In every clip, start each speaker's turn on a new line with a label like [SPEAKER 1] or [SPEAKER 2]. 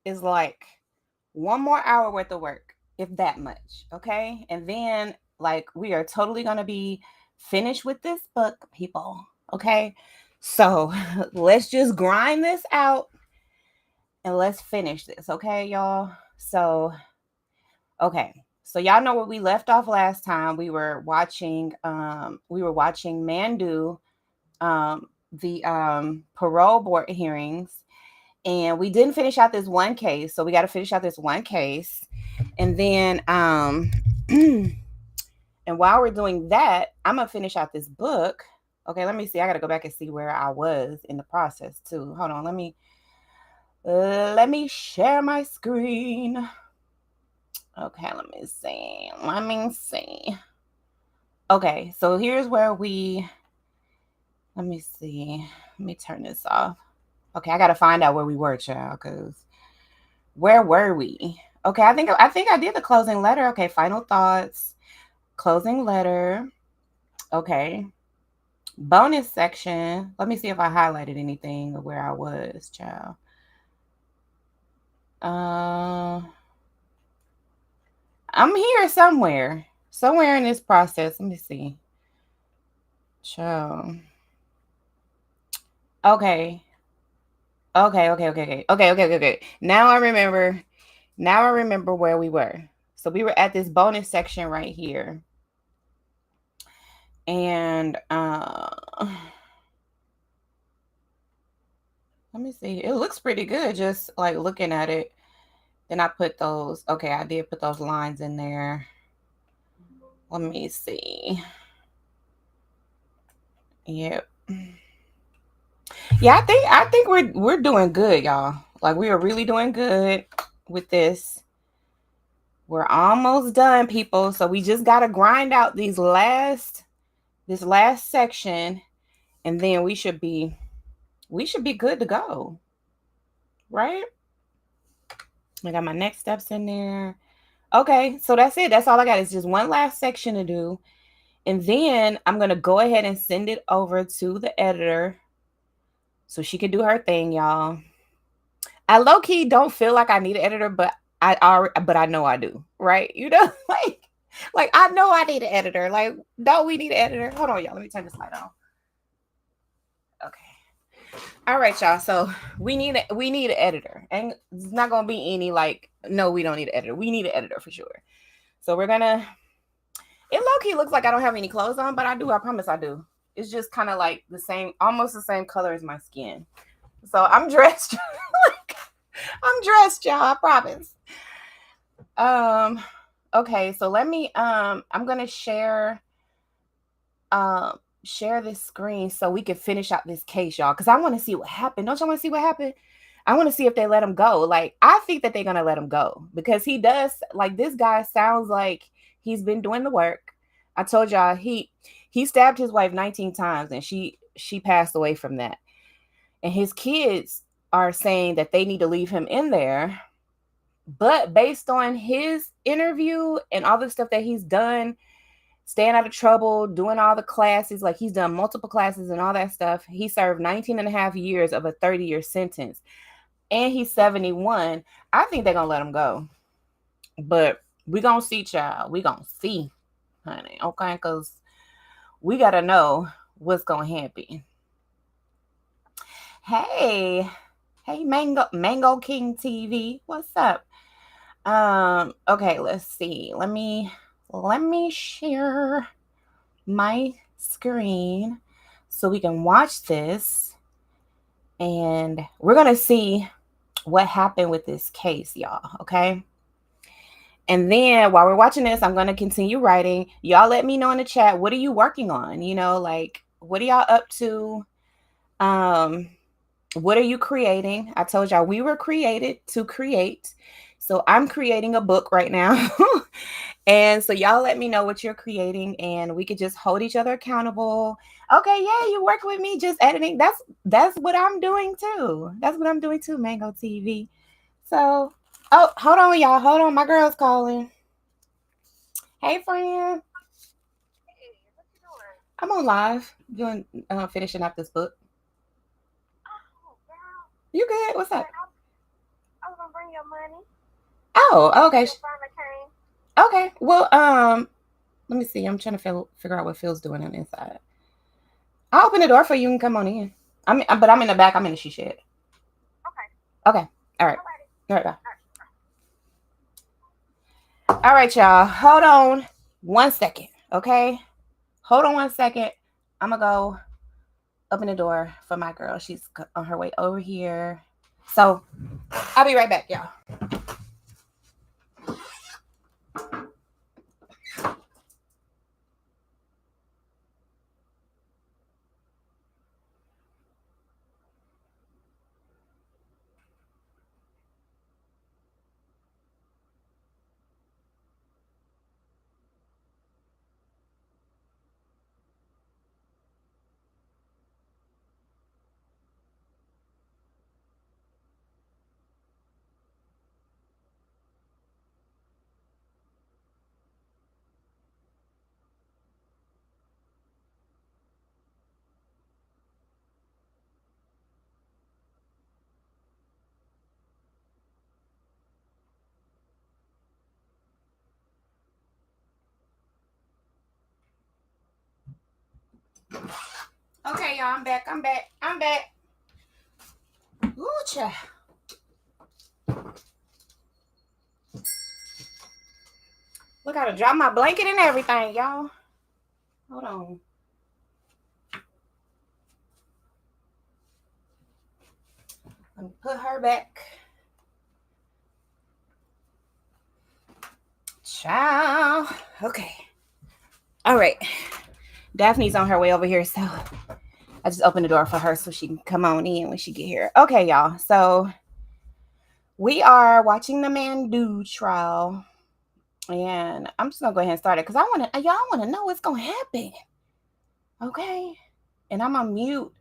[SPEAKER 1] is like one more hour worth of work, if that much. Okay. And then, like, we are totally going to be finished with this book, people. Okay. So let's just grind this out and let's finish this. Okay, y'all. So, okay. So y'all know where we left off last time. We were watching Mandu, um the parole board hearings, and we didn't finish out this one case, so we got to finish out this one case. And then and while we're doing that, I'm gonna finish out this book. Okay, let me see. I gotta go back and see where I was in the process too. Hold on, let me share my screen. Okay, let me see. Okay, so here's where we let me see. Let me turn this off. Okay, I gotta find out where we were, child, because where were we? Okay, I think I did the closing letter. Okay, final thoughts, closing letter. Okay, bonus section. Let me see if I highlighted anything of where I was, child. Uh, I'm here somewhere in this process. Let me see, child. Okay, okay. Now I remember. Now I remember where we were. So we were at this bonus section right here, and let me see. It looks pretty good just like looking at it. Then I put those, okay, I did put those lines in there. Let me see. Yep. Yeah, I think we're doing good, y'all. Like we are really doing good with this. We're almost done, people. So we just gotta grind out this last section, and then we should be good to go. Right? I got my next steps in there. Okay, so that's it. That's all I got. It's just one last section to do. And then I'm going to go ahead and send it over to the editor so she can do her thing, y'all. I low key don't feel like I need an editor, but I know I do, right? Like I know I need an editor. Like, don't we need an editor? Hold on, y'all. Let me turn this light on. Okay. All right, y'all. So we need an editor, and it's not gonna be any like, no, we don't need an editor. We need an editor for sure. So we're gonna. It low key looks like I don't have any clothes on, but I do. I promise I do. It's just kind of like the same, almost the same color as my skin. So I'm dressed. Like, I'm dressed, y'all. I promise. Um. Okay. So let me. I'm gonna Um. Share this screen so we can finish out this case, y'all. Because I want to see what happened. Don't y'all want to see what happened? I want to see if they let him go. Like, I think that they're gonna let him go because he does. Like, this guy sounds like he's been doing the work. I told y'all he stabbed his wife 19 times, and she passed away from that. And his kids are saying that they need to leave him in there. But based on his interview and all the stuff that he's done, staying out of trouble, doing all the classes, like he's done multiple classes and all that stuff, he served 19 and a half years of a 30-year sentence. And he's 71. I think they're going to let him go. But we going to see, child. We going to see, honey. Okay? Because we got to know what's going to happen. Hey, hey, Mango King TV, what's up? Okay, let's see. Let me share my screen so we can watch this, and we're gonna see what happened with this case, y'all. Okay. And then while we're watching this, I'm gonna continue writing. Y'all let me know in the chat, what are you working on? Like, what are y'all up to? Um, what are you creating? I told y'all we were created to create. So I'm creating a book right now. And so y'all let me know what you're creating, and we could just hold each other accountable. Okay, yeah, you work with me just editing. That's what I'm doing too. That's what I'm doing too, Mango TV. So, oh, hold on, y'all. Hold on, my girl's calling. Hey, friend.
[SPEAKER 2] Hey, what you doing?
[SPEAKER 1] I'm on live doing finishing up this book.
[SPEAKER 2] Oh, girl.
[SPEAKER 1] You good? What's up?
[SPEAKER 2] Look, I was gonna bring your money.
[SPEAKER 1] Oh, okay.
[SPEAKER 2] It finally came.
[SPEAKER 1] Okay. Well, let me see. I'm trying to figure out what Phil's doing on the inside. I'll open the door for you and come on in. But I'm in the back. I'm in the she shed.
[SPEAKER 2] Okay.
[SPEAKER 1] Okay. All right.
[SPEAKER 2] Alrighty.
[SPEAKER 1] All right. Bye.
[SPEAKER 2] All right.
[SPEAKER 1] All right, y'all. Hold on 1 second. Okay. Hold on 1 second. I'm gonna go open the door for my girl. She's on her way over here. So I'll be right back, y'all. Okay, y'all. I'm back. I'm back. Ooh, child. Look, I gotta drop my blanket and everything, y'all. Hold on. Let me put her back. Ciao. Okay. All right. Daphne's on her way over here, so I just opened the door for her so she can come on in when she get here. Okay, y'all. So we are watching the Mandu trial, and I'm just gonna go ahead and start it because y'all want to know what's gonna happen. Okay, and I'm on mute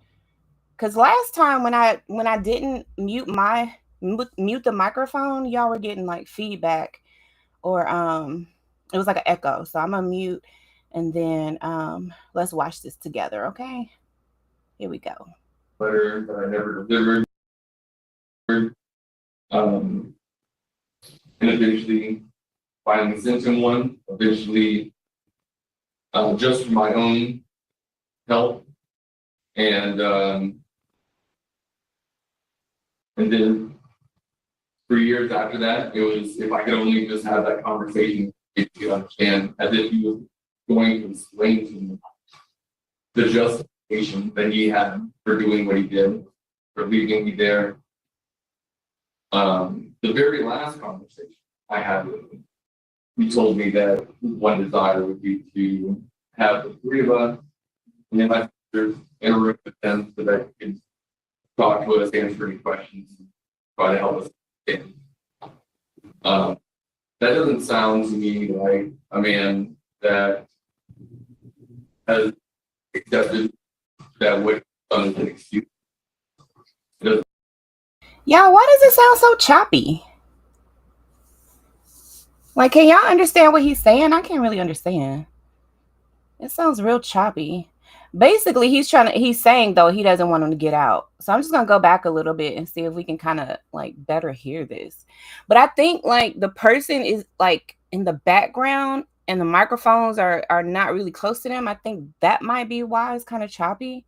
[SPEAKER 1] because last time when I didn't mute the microphone, y'all were getting like feedback or it was like an echo. So I'm gonna mute and then let's watch this together. Okay, here we go. Letter that I never delivered. Um, and eventually finally sent him one. Eventually, just for my own health, and then 3 years after that, it was if I could only just have that conversation, if you could understand, as if he was going to explain to me the justification that he had for doing what he did, for leaving me there. The very last conversation I had with him, he told me that one desire would be to have the three of us and my sisters in a room with them so that he could talk to us, answer any questions, try to help us understand. That doesn't sound to me like a man that has accepted that what he's done is an excuse. Yeah, why does it sound so choppy? Like, can y'all understand what he's saying? I can't really understand. It sounds real choppy. Basically, he's saying though he doesn't want him to get out. So I'm just gonna go back a little bit and see if we can kind of like better hear this. But I think like the person is like in the background and the microphones are not really close to them. I think that might be why it's kind of choppy.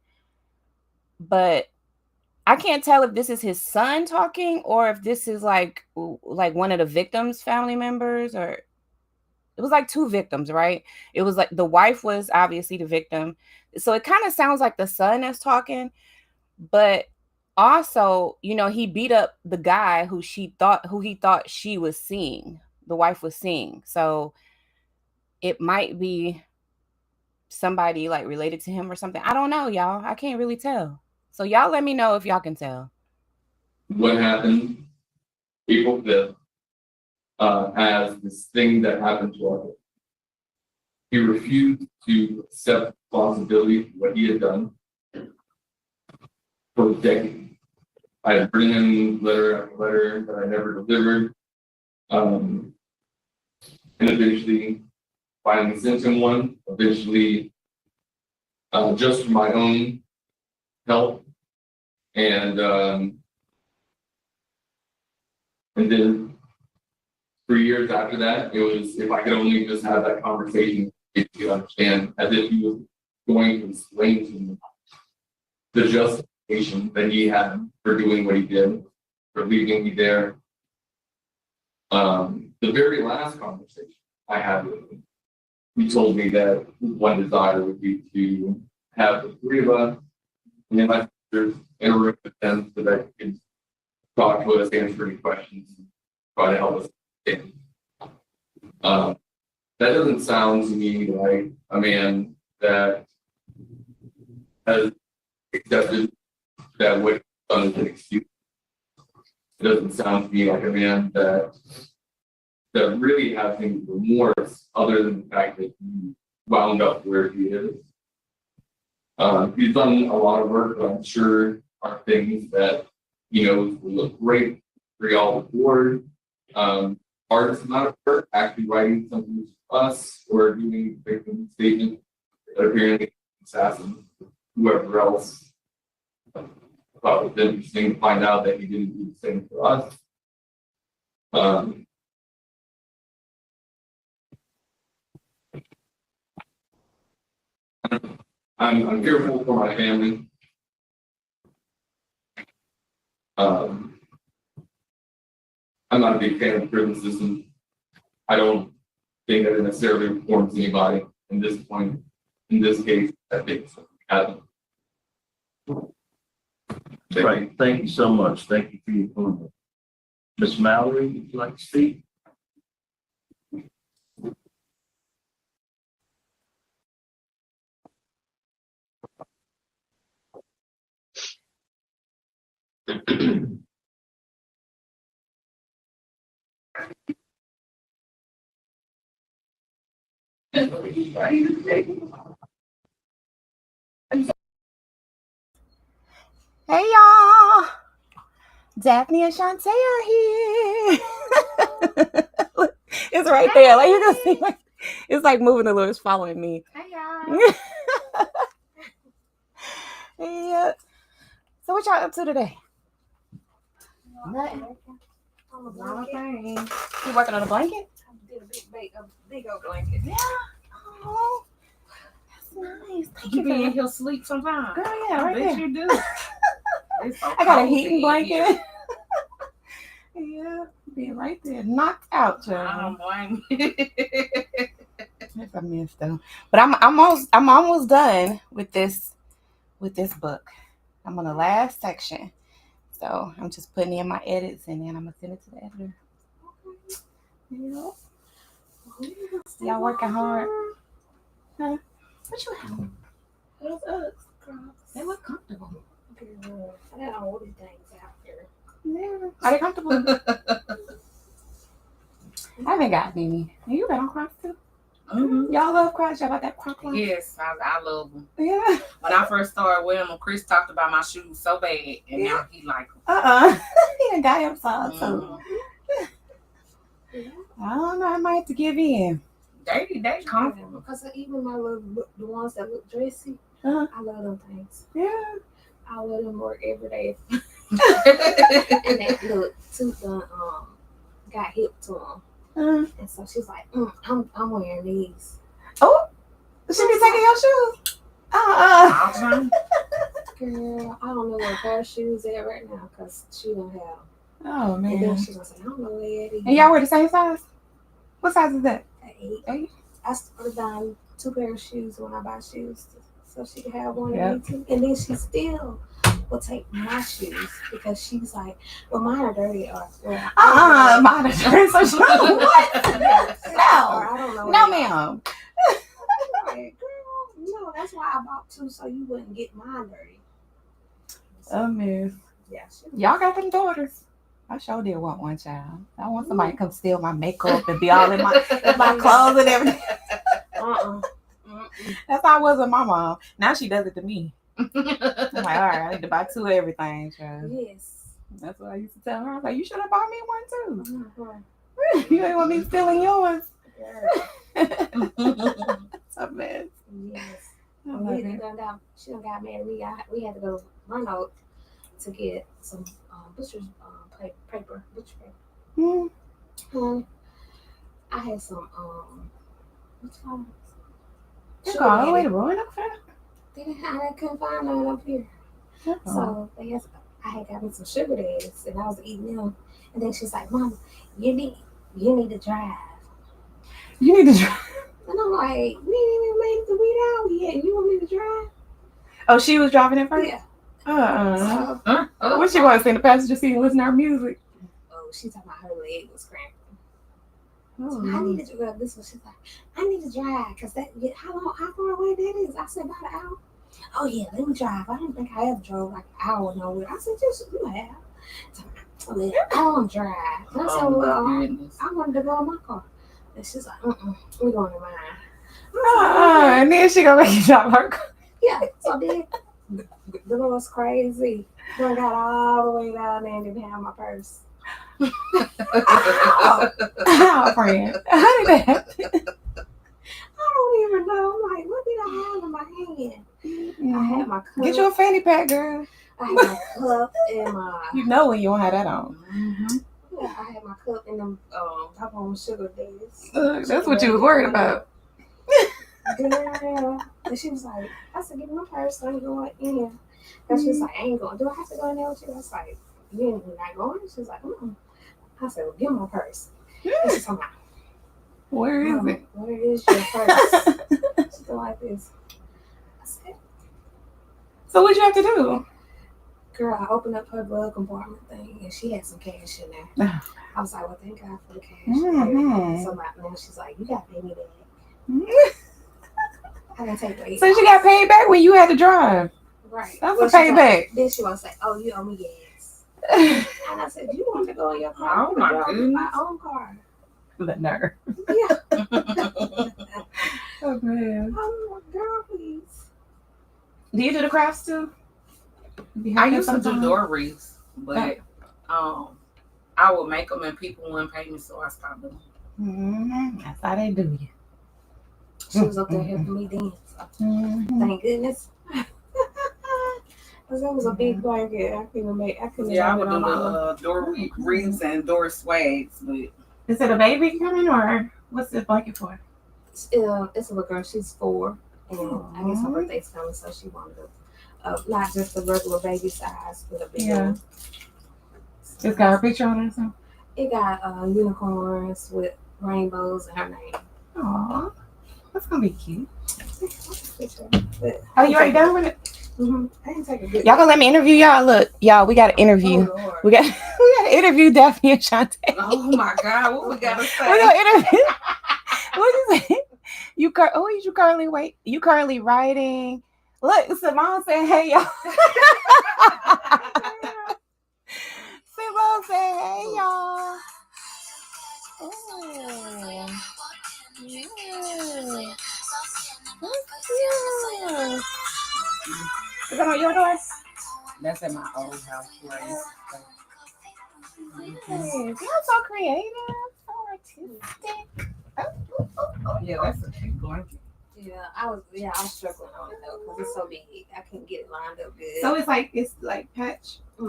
[SPEAKER 1] But I can't tell if this is his son talking or if this is like one of the victims' family members, or it was like two victims, right? It was like the wife was obviously the victim. So it kind of sounds like the son that's talking, but also, he beat up the guy who he thought she was seeing, the wife was seeing. So it might be somebody like related to him or something. I don't know, y'all. I can't really tell. So y'all let me know if y'all can tell. What happened April 5th as this thing that happened to our. He refused to accept responsibility for what he had done for a decade. I had written him letter after letter that I never delivered. And eventually finally sent him one. Eventually, just for my own health and
[SPEAKER 3] And then for years after that, it was if I could only just have that conversation, if you understand, as if he was going to explain to me the justification that he had for doing what he did, for leaving me there. The very last conversation I had with him, he told me that one desire would be to have the three of us and then my sisters in a room with them so that he could talk to us, answer any questions, try to help us understand. That doesn't sound to me like a man that has accepted that what he's done is an excuse. It doesn't sound to me like a man that really has any remorse other than the fact that he wound up where he is. He's done a lot of work, but I'm sure are things that he knows will look great for y'all to board. Artist amount of work, actually writing something to us or doing a victim statement that apparently assassin, whoever else. I thought it was interesting to find out that he didn't do the same for us. I'm fearful for my family. I'm not a big fan of the prison system. I don't think that it necessarily reforms anybody in this point. In this case, I think it hasn't.
[SPEAKER 4] Right, thank you so much. Thank you for your comment. Ms. Mallory, would you like to speak?
[SPEAKER 1] Hey y'all, Daphne and Shantae are here. It's right there. Like you can see, like, it's like moving a little. It's following me.
[SPEAKER 2] Hey y'all.
[SPEAKER 1] Yeah. So what y'all up to today?
[SPEAKER 2] Nothing. On a blanket.
[SPEAKER 1] You working on a blanket?
[SPEAKER 2] I did a big old blanket.
[SPEAKER 1] Yeah. Oh, that's nice. Thank
[SPEAKER 5] You
[SPEAKER 1] you
[SPEAKER 5] be
[SPEAKER 1] for
[SPEAKER 5] in
[SPEAKER 1] that.
[SPEAKER 5] here sleep sometimes.
[SPEAKER 1] Girl, yeah,
[SPEAKER 5] I
[SPEAKER 1] right
[SPEAKER 5] bet
[SPEAKER 1] there.
[SPEAKER 5] you do. It's so
[SPEAKER 1] I got a
[SPEAKER 5] cozy
[SPEAKER 1] heating
[SPEAKER 5] in
[SPEAKER 1] blanket.
[SPEAKER 5] here.
[SPEAKER 1] Yeah, being right there, knocked out,
[SPEAKER 5] I
[SPEAKER 1] child.
[SPEAKER 5] don't blame you.
[SPEAKER 1] That's a mess though. But I'm almost done with this book. I'm on the last section. So I'm just putting in my edits and then I'm gonna send it to the editor. Yeah. Y'all working hard. Huh? What you have?
[SPEAKER 2] Those Uggs,
[SPEAKER 1] They look comfortable.
[SPEAKER 2] girl. I got all these things out there.
[SPEAKER 1] Yeah. Are they comfortable? I haven't got any. You got on Crocs too?
[SPEAKER 5] Mm-hmm.
[SPEAKER 1] Y'all love Crocs? Y'all got that Croc line?
[SPEAKER 5] Yes, I love them.
[SPEAKER 1] Yeah.
[SPEAKER 5] When I first started wearing them, Chris talked about my shoes so bad, and now he like them.
[SPEAKER 1] He done got him some too.
[SPEAKER 5] Mhm.
[SPEAKER 1] I don't know. I might have to give in.
[SPEAKER 5] They comfortable.
[SPEAKER 2] Because even my little, the ones that look dressy,
[SPEAKER 1] Uh-huh.
[SPEAKER 2] I love them things.
[SPEAKER 1] Yeah.
[SPEAKER 2] I let them work every day. And that look tooth done got hip to them. And so she's like, I'm wearing these.
[SPEAKER 1] Oh, she be taking your shoes.
[SPEAKER 5] All the time.
[SPEAKER 2] Girl, I don't know where her shoes at right now because she don't have.
[SPEAKER 1] Oh
[SPEAKER 2] And then
[SPEAKER 1] man.
[SPEAKER 2] she's gonna say, I don't know where it is.
[SPEAKER 1] And y'all wear the same size? What size is that?
[SPEAKER 2] Eight. I started buying 2 pair of shoes when I buy shoes, so she can have one
[SPEAKER 1] Yep.
[SPEAKER 2] of me too. And then she still will take my shoes because she's like, well, mine are dirty or
[SPEAKER 1] Mine is dirty. So she, what?
[SPEAKER 2] Or
[SPEAKER 1] No.
[SPEAKER 2] I don't know.
[SPEAKER 1] No, ma'am.
[SPEAKER 2] Like, girl, no, that's why I bought 2 so you wouldn't get mine dirty.
[SPEAKER 1] Oh man.
[SPEAKER 2] Yeah,
[SPEAKER 1] Y'all got them daughters. I sure did want one child. I want somebody to come steal my makeup and be all in my clothes and everything. That's how I was with my mom. Now she does it to me. I'm like, all right, I need to buy 2 of everything, child.
[SPEAKER 2] Yes.
[SPEAKER 1] That's what I used to tell her. I was like, you should have bought me one too.
[SPEAKER 2] Mm-hmm.
[SPEAKER 1] You ain't want me stealing yours.
[SPEAKER 2] Girl.
[SPEAKER 1] It's a mess.
[SPEAKER 2] Yes.
[SPEAKER 1] I love it.
[SPEAKER 2] She done got mad at me. We had to go run out to get some butcher's paper. Butcher paper.
[SPEAKER 1] Mm.
[SPEAKER 2] I had some what's it called?
[SPEAKER 1] You
[SPEAKER 2] Sugar
[SPEAKER 1] go all the way
[SPEAKER 2] daddy.
[SPEAKER 1] to Roanoke for that?
[SPEAKER 2] I couldn't find none up here.
[SPEAKER 1] Oh.
[SPEAKER 2] So I had got me some sugar daddies and I was eating them. And then she's like, Mama, you need to drive.
[SPEAKER 1] You need to drive.
[SPEAKER 2] And I'm like, we ain't even made the weed out yet. And you want me to drive?
[SPEAKER 1] Oh, she was driving it first?
[SPEAKER 2] Yeah.
[SPEAKER 1] Uh-uh.
[SPEAKER 2] So,
[SPEAKER 1] What she want to sit in the passenger seat and listen to her music?
[SPEAKER 2] oh, she talking about her leg was cramping.
[SPEAKER 1] Oh,
[SPEAKER 2] So I need to drive this one. She's like, I need to drive because how far away that is? I said about an hour. Oh yeah, let me drive. I don't think I ever drove like an hour nowhere. I said, just you have. So, I want to drive. And I said, well, I wanted to go in my car. And she's like, we're going in mine.
[SPEAKER 1] and then she gonna make you drop her car.
[SPEAKER 2] Yeah, so then Delores crazy. I got all the way down there and didn't have my purse.
[SPEAKER 1] Oh, friend. How did that happen?
[SPEAKER 2] I don't even know. I'm like, what did I have in my hand? I had my cup.
[SPEAKER 1] Get you a fanny pack, girl.
[SPEAKER 2] I had my cup and my.
[SPEAKER 1] You know when you don't have that on.
[SPEAKER 2] Yeah, I had my cup and them top on sugar daddies.
[SPEAKER 1] That's what you was worried about.
[SPEAKER 2] Girl. And she was like, I said, give me my purse. I'm going in. And she was like, I ain't going. Do I have to go in there with you? I was like, you're not going? She was like, I said, well, give me my purse. And she's talking about,
[SPEAKER 1] Where is it?
[SPEAKER 2] where is your purse? She's going like this. I said,
[SPEAKER 1] so what you have to do?
[SPEAKER 2] girl, I opened up her glove compartment thing and she had some cash in there. I was like, well, thank God for the cash.
[SPEAKER 1] Mm-hmm.
[SPEAKER 2] So now she's like, you got to pay me back. I didn't take the
[SPEAKER 1] So she got paid back when you had to drive.
[SPEAKER 2] Right.
[SPEAKER 1] That's a payback.
[SPEAKER 2] Then she was like, oh, you owe me gas. And I said, you want to go in your car?
[SPEAKER 5] Oh, my goodness.
[SPEAKER 2] My own car.
[SPEAKER 1] The nerve.
[SPEAKER 2] Yeah.
[SPEAKER 1] Oh, man.
[SPEAKER 2] Oh, girl, please.
[SPEAKER 1] Do you do the crafts too?
[SPEAKER 5] I used to do door wreaths, but I would make them and people wouldn't pay me, so I stopped doing them.
[SPEAKER 1] That's how they do you.
[SPEAKER 2] She was up there helping me dance. Thank goodness. Because that was a big blanket. I couldn't
[SPEAKER 5] Yeah, I
[SPEAKER 2] have
[SPEAKER 5] would
[SPEAKER 2] it
[SPEAKER 5] do
[SPEAKER 2] on my own.
[SPEAKER 5] the door wreaths and door swags, but
[SPEAKER 1] Is it a baby coming or what's the blanket for?
[SPEAKER 2] It's a little girl. She's 4. And I guess her birthday's coming, so she wanted not just a regular baby size, but a big one.
[SPEAKER 1] It's got her picture on it or something?
[SPEAKER 2] It got unicorns with rainbows and her name.
[SPEAKER 1] Aw, that's gonna be cute.
[SPEAKER 2] But
[SPEAKER 1] Are you already done with it?
[SPEAKER 2] I didn't take a good.
[SPEAKER 1] Y'all gonna let me interview y'all? Look, y'all, we got an interview.
[SPEAKER 2] Oh, Lord.
[SPEAKER 1] We got to interview Daphne and Shantae.
[SPEAKER 5] oh my God, what we gotta say?
[SPEAKER 1] We're gonna interview. What you say? You currently You currently writing? Look, Simone said, "Hey y'all." Simone said, "Hey y'all." Oh. Yeah. That's cute. Is that on your door?
[SPEAKER 5] That's at my old house place.
[SPEAKER 1] You're so creative, so artistic.
[SPEAKER 5] Yeah, that's a cute blanket.
[SPEAKER 2] Yeah, I was struggling on it though because it's so big. I couldn't get it lined up good.
[SPEAKER 1] So it's like patch.
[SPEAKER 2] I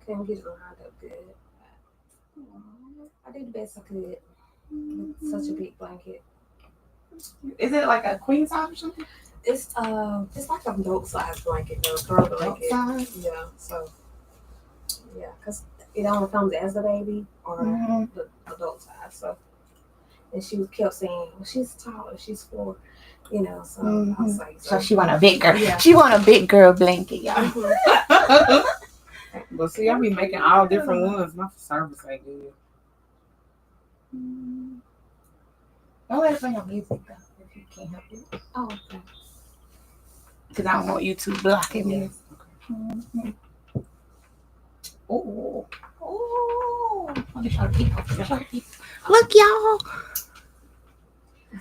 [SPEAKER 2] couldn't get it lined up good. I did the best I could with such a big blanket.
[SPEAKER 1] Is it like a queen size or something?
[SPEAKER 2] It's like a adult size blanket though, throw blanket. Yeah, so yeah, because it only comes as a baby or the adult size. So, and she kept saying, well, she's taller, she's 4, So I was like,
[SPEAKER 1] so she want a big girl.
[SPEAKER 2] Yeah.
[SPEAKER 1] She want a big girl blanket, y'all.
[SPEAKER 5] But see, I be making all different ones. My service ain't good.
[SPEAKER 1] Don't let us play no music though, if you can't help it.
[SPEAKER 2] Oh, okay.
[SPEAKER 1] Because I don't want you to block it.
[SPEAKER 2] Yes.
[SPEAKER 1] Oh. Let me show the people. Look, y'all.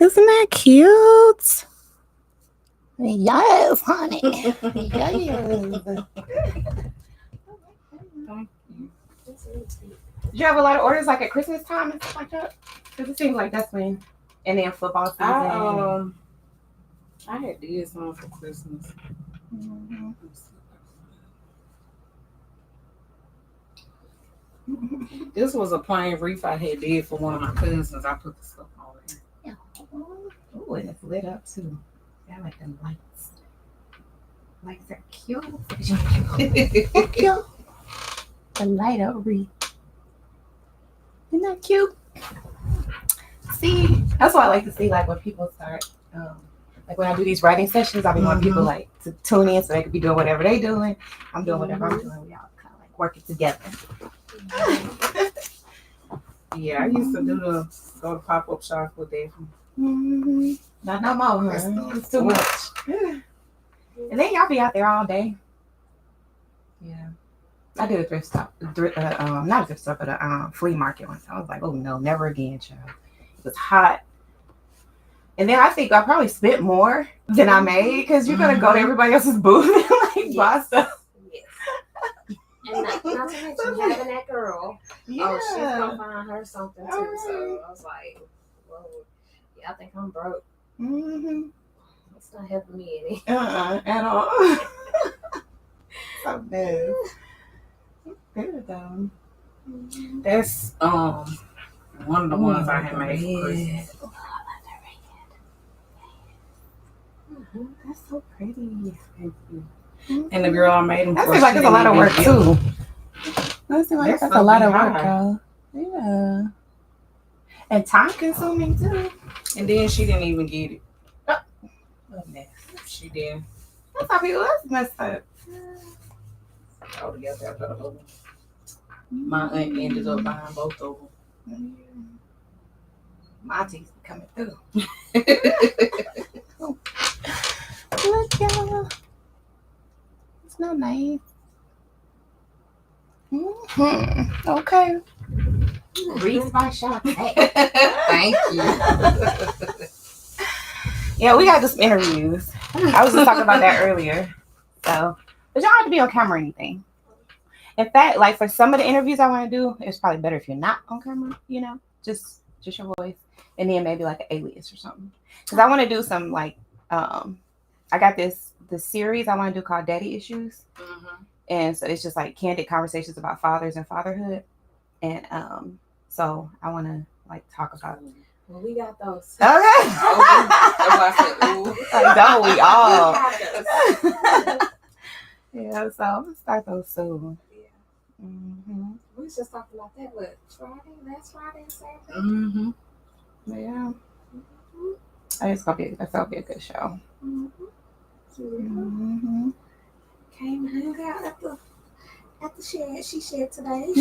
[SPEAKER 1] Isn't that cute? Yes, honey. Yes.
[SPEAKER 5] Thank you.
[SPEAKER 1] Did you have a lot of orders like at Christmas time and stuff like that? Because it seems like that's when. And then football season.
[SPEAKER 5] I had did some for Christmas. This was a plain reef I had did for one of my cousins. I put the stuff on there.
[SPEAKER 1] Oh, and it's lit up too. I like them lights. Lights are cute. Cute. The light up wreath. Isn't that cute? See, that's what I like to see. Like when people start, like when I do these writing sessions, I be wanting people like to tune in so they could be doing whatever they doing. I'm doing whatever I'm doing. We all kind of like working together.
[SPEAKER 5] Yeah, I used to go to pop-up shops with Daphne.
[SPEAKER 1] Not no more. It's too much. And then y'all be out there all day. Yeah. I did a thrift stop, not a thrift store, but a flea market once. I was like, oh no, never again, child. It was hot. And then I think I probably spent more than I made because you're going to go to everybody else's booth and like buy stuff.
[SPEAKER 2] Yes. And not to mention having that girl.
[SPEAKER 1] Yeah.
[SPEAKER 2] Oh, she's going to find her something too. So I was like, whoa, yeah, I think I'm broke. It's not helping me any.
[SPEAKER 1] At all. So bad. Good though.
[SPEAKER 5] That's one of the ones I had made for Christmas.
[SPEAKER 1] Oh, I love that red. That's so pretty.
[SPEAKER 5] Thank you. And the girl I made them
[SPEAKER 1] that
[SPEAKER 5] for.
[SPEAKER 1] Seems like it's a lot of work too. That seems like that's a lot of work, though. Yeah. And time consuming too.
[SPEAKER 5] And then she didn't even get it. She did.
[SPEAKER 1] That's how people that's messed up.
[SPEAKER 5] All together after the other one. My aunt ended up buying both of them.
[SPEAKER 1] My teeth coming through. Look, y'all. It's not nice. Okay. Reese by shot.
[SPEAKER 5] Thank you.
[SPEAKER 1] Yeah, we got some interviews. I was just talking about that earlier. So, but y'all don't have to be on camera or anything. In fact, like for some of the interviews I want to do, it's probably better if you're not on camera, you know, just your voice. And then maybe like an alias or something. Because I want to do some like, I got this series I want to do called Daddy Issues. And so it's just like candid conversations about fathers and fatherhood. And so I want to like talk about.
[SPEAKER 2] Well, we got those.
[SPEAKER 1] Okay.
[SPEAKER 5] That's why I said, ooh.
[SPEAKER 1] Don't we all? Yeah, so I'm gonna start those soon.
[SPEAKER 2] Yeah. We was just talking about that. What last Friday and Saturday.
[SPEAKER 1] Yeah. It's gonna be a good show.
[SPEAKER 2] Came and hung out at the shed. She shared today.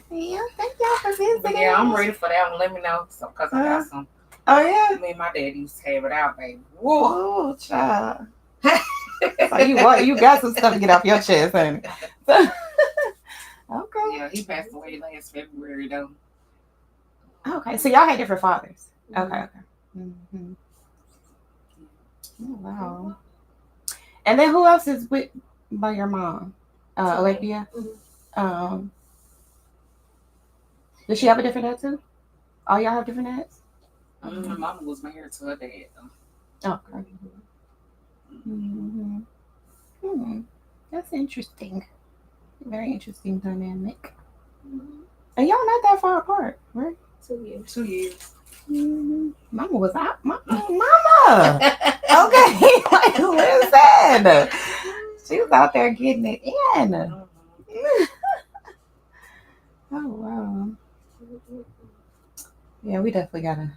[SPEAKER 1] Yeah, thank y'all for visiting.
[SPEAKER 5] Yeah, I'm ready for that one. Let me know, because I got some.
[SPEAKER 1] Oh yeah.
[SPEAKER 5] Me and my dad used to have it out, baby. Whoa,
[SPEAKER 1] child. So you got some stuff to get off your chest, honey. Okay.
[SPEAKER 5] Yeah, he passed away last February though.
[SPEAKER 1] Okay, so y'all had different fathers. Okay. Oh, wow. And then who else is with by your mom? Olivia. Does she have a different dad too? All y'all have different dads?
[SPEAKER 5] My mama was married to her dad though.
[SPEAKER 1] Okay. That's interesting. Very interesting dynamic. And y'all not that far apart, right?
[SPEAKER 2] 2 years.
[SPEAKER 5] 2 years.
[SPEAKER 1] Mama was out. Mama. Okay. Like, who is that? She was out there getting it in. Oh wow. Yeah, we definitely gotta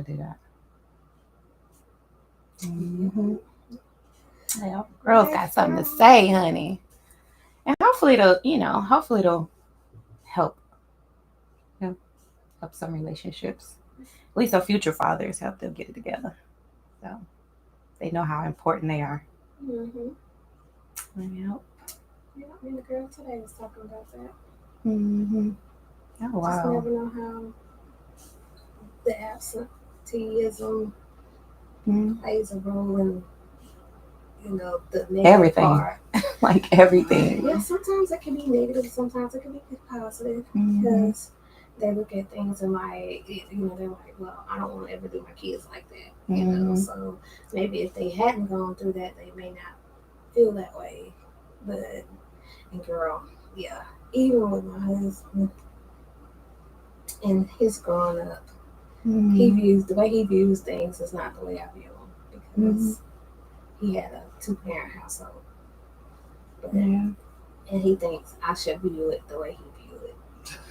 [SPEAKER 1] do that. Yeah, girls got something to say, honey. And hopefully it'll help some relationships. At least our future fathers help them get it together. So they know how important they are.
[SPEAKER 2] Yeah, and the girl today was talking about that.
[SPEAKER 1] Oh wow.
[SPEAKER 2] Just never know how the absenteeism plays a role in the negative
[SPEAKER 1] everything.
[SPEAKER 2] Part.
[SPEAKER 1] Like everything.
[SPEAKER 2] Yeah, sometimes it can be negative, sometimes it can be positive because they look at things and like, they're like, well, I don't want to ever do my kids like that, So maybe if they hadn't gone through that, they may not feel that way. But, and girl, yeah, even with my husband and his growing up,
[SPEAKER 1] Mm-hmm.
[SPEAKER 2] the way he views things is not the way I view them because he had a 2-parent household. But, and he thinks I should view it the way he viewed it.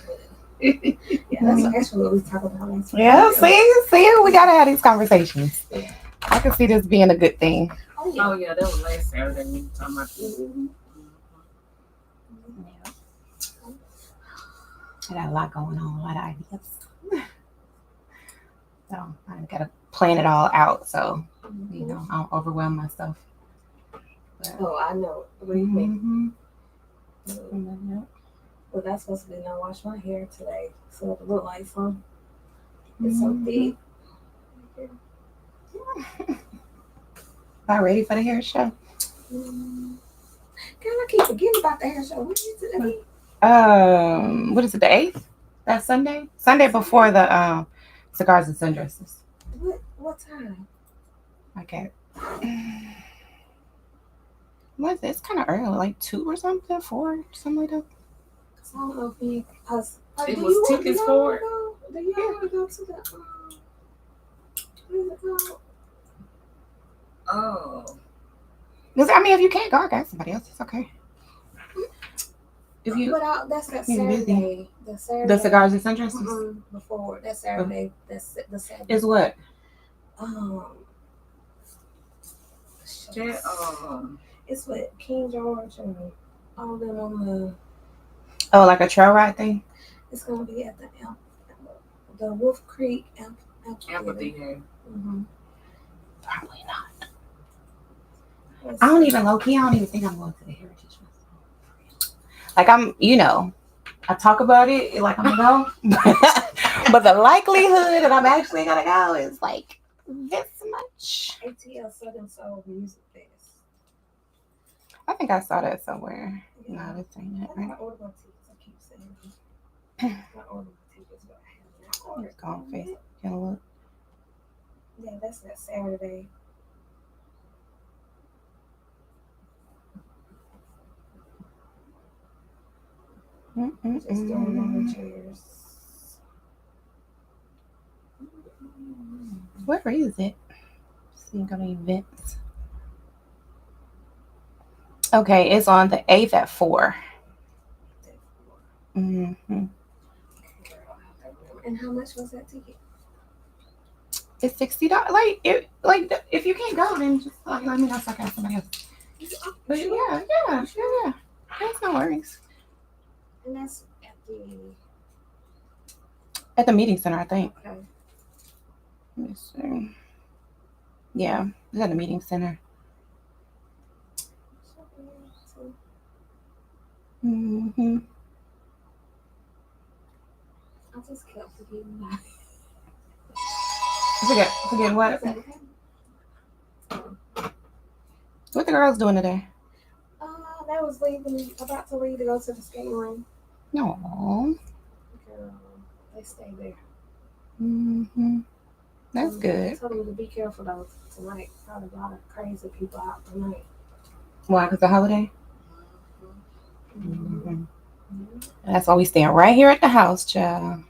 [SPEAKER 2] But, yeah, that's actually what we talk about last week.
[SPEAKER 1] Yeah, see, we gotta have these conversations.
[SPEAKER 2] Yeah.
[SPEAKER 1] I can see this being a good thing.
[SPEAKER 2] Oh yeah,
[SPEAKER 5] that was last Saturday we were talking about this.
[SPEAKER 1] Yeah. I got a lot going on, a lot of ideas. So I gotta plan it all out so you know I don't overwhelm myself.
[SPEAKER 2] But, I know. What do you mean? Well, that's supposed to be no wash my hair today, so it look like some. It's so thick.
[SPEAKER 1] About ready for the hair show?
[SPEAKER 2] Girl, I keep forgetting about the hair show. When is it again?
[SPEAKER 1] What is it? The 8th? That's Sunday. Sunday before the cigars and sundresses.
[SPEAKER 2] What time?
[SPEAKER 1] Okay. What is it? It's kind of early, like 2 or something, 4, something like that.
[SPEAKER 2] I don't know if it
[SPEAKER 5] was tickets for it.
[SPEAKER 2] Do you want to go to the what is it called?
[SPEAKER 5] Oh.
[SPEAKER 1] I mean, if you can't go, I got somebody else. It's okay. If you,
[SPEAKER 2] but that's that Saturday. The Saturday.
[SPEAKER 1] The cigars and sundresses.
[SPEAKER 2] Before that Saturday. That's the Saturday.
[SPEAKER 1] Is what?
[SPEAKER 2] It's with King George and all of them on the.
[SPEAKER 1] Oh, like a trail ride thing.
[SPEAKER 2] It's gonna be at the Wolf Creek
[SPEAKER 5] Amphitheater.
[SPEAKER 1] Probably not. I don't even low-key. I don't even think I'm going to the Heritage Festival. Like I talk about it like I'm gonna go, but the likelihood that I'm actually gonna go is like this much.
[SPEAKER 2] ATL Southern Soul Music Fest.
[SPEAKER 1] I think I saw that somewhere. Yeah. No, this ain't it. Right?
[SPEAKER 2] I ordered my tickets. I keep saying I ordered my tickets, but I haven't ordered.
[SPEAKER 1] Go on Facebook. Can I look?
[SPEAKER 2] Yeah, that's that Saturday. Just throwing on the chairs.
[SPEAKER 1] Where is it? See, go to events. Okay, it's on the 8th at 4. Mm-hmm.
[SPEAKER 2] And how much was that ticket?
[SPEAKER 1] It's $60. If you can't go, then just let me know so I can have somebody else. But yeah. That's no worries.
[SPEAKER 2] And that's
[SPEAKER 1] at the meeting center, I think.
[SPEAKER 2] Okay.
[SPEAKER 1] Let me see. Yeah, it's at the meeting center. Mm-hmm.
[SPEAKER 2] I just kept forgetting about it.
[SPEAKER 1] Forget what? What the girls doing today?
[SPEAKER 2] They was about to leave to go to the skating rink.
[SPEAKER 1] No.
[SPEAKER 2] They stay there.
[SPEAKER 1] Mm-hmm. That's good.
[SPEAKER 2] I told them to be careful though tonight. Probably a lot of crazy people out tonight.
[SPEAKER 1] Why? Because the holiday? Mm-hmm. That's why we staying right here at the house, child.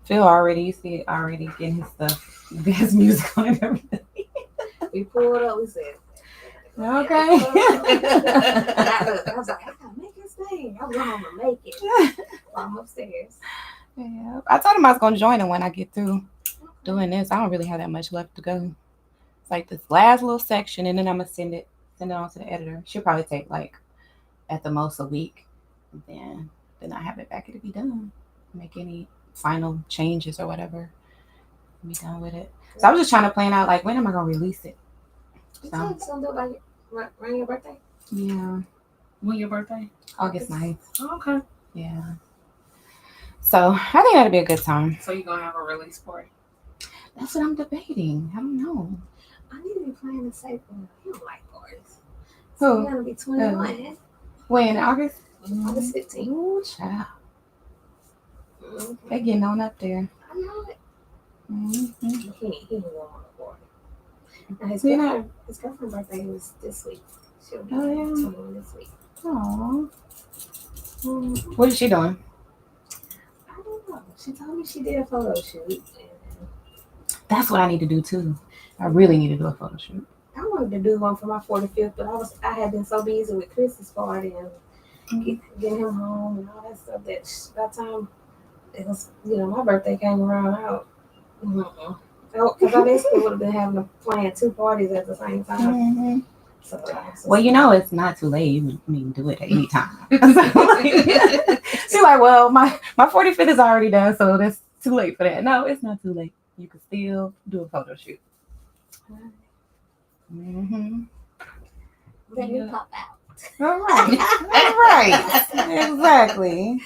[SPEAKER 1] Phil you see already getting his stuff, his music on and everything.
[SPEAKER 2] We pulled up, we said,
[SPEAKER 1] okay.
[SPEAKER 2] I was like, I gotta make this thing. I'm going to make it while I'm upstairs.
[SPEAKER 1] Yeah, I told him I was going to join him when I get through doing this. I don't really have that much left to go. It's like this last little section, and then I'm gonna send it on to the editor. She'll probably take like at the most a week, and then I have it back. It'll be done. Make any final changes or whatever. Be done with it. So I was just trying to plan out like when am I gonna release it.
[SPEAKER 2] You said it's gonna do it around your birthday?
[SPEAKER 1] Yeah.
[SPEAKER 5] When your birthday?
[SPEAKER 1] August 9th.
[SPEAKER 5] Oh, okay.
[SPEAKER 1] Yeah. So I think that'll be a good time.
[SPEAKER 5] So you're gonna have a release party?
[SPEAKER 1] That's what I'm debating. I don't know.
[SPEAKER 2] I need to be playing the safe one. You don't like parties.
[SPEAKER 1] Who?
[SPEAKER 2] So you're gonna be 21.
[SPEAKER 1] When? August?
[SPEAKER 2] August 15th.
[SPEAKER 1] Ooh, child. They're getting on up there.
[SPEAKER 2] I know it.
[SPEAKER 1] Mm-hmm.
[SPEAKER 2] He ain't going on the party. Now his girlfriend's birthday was this week. She'll be 21 this week.
[SPEAKER 1] Aww. What is she doing?
[SPEAKER 2] I don't know. She told me she did a photo shoot.
[SPEAKER 1] That's what I need to do too. I really need to do a photo shoot.
[SPEAKER 2] I wanted to do one for my 45th, but I had been so busy with Chris's party and getting him home and all that stuff that by the time it was, my birthday came around out. Because I basically would have been having to plan 2 parties at the same time.
[SPEAKER 1] Mm-hmm.
[SPEAKER 2] So,
[SPEAKER 1] well, it's not too late. You can do it at any time. She's like, well, my 45th is already done, so that's too late for that. No, it's not too late. You can still do a photo shoot. Mm-hmm.
[SPEAKER 2] Let me pop out.
[SPEAKER 1] All right. Exactly.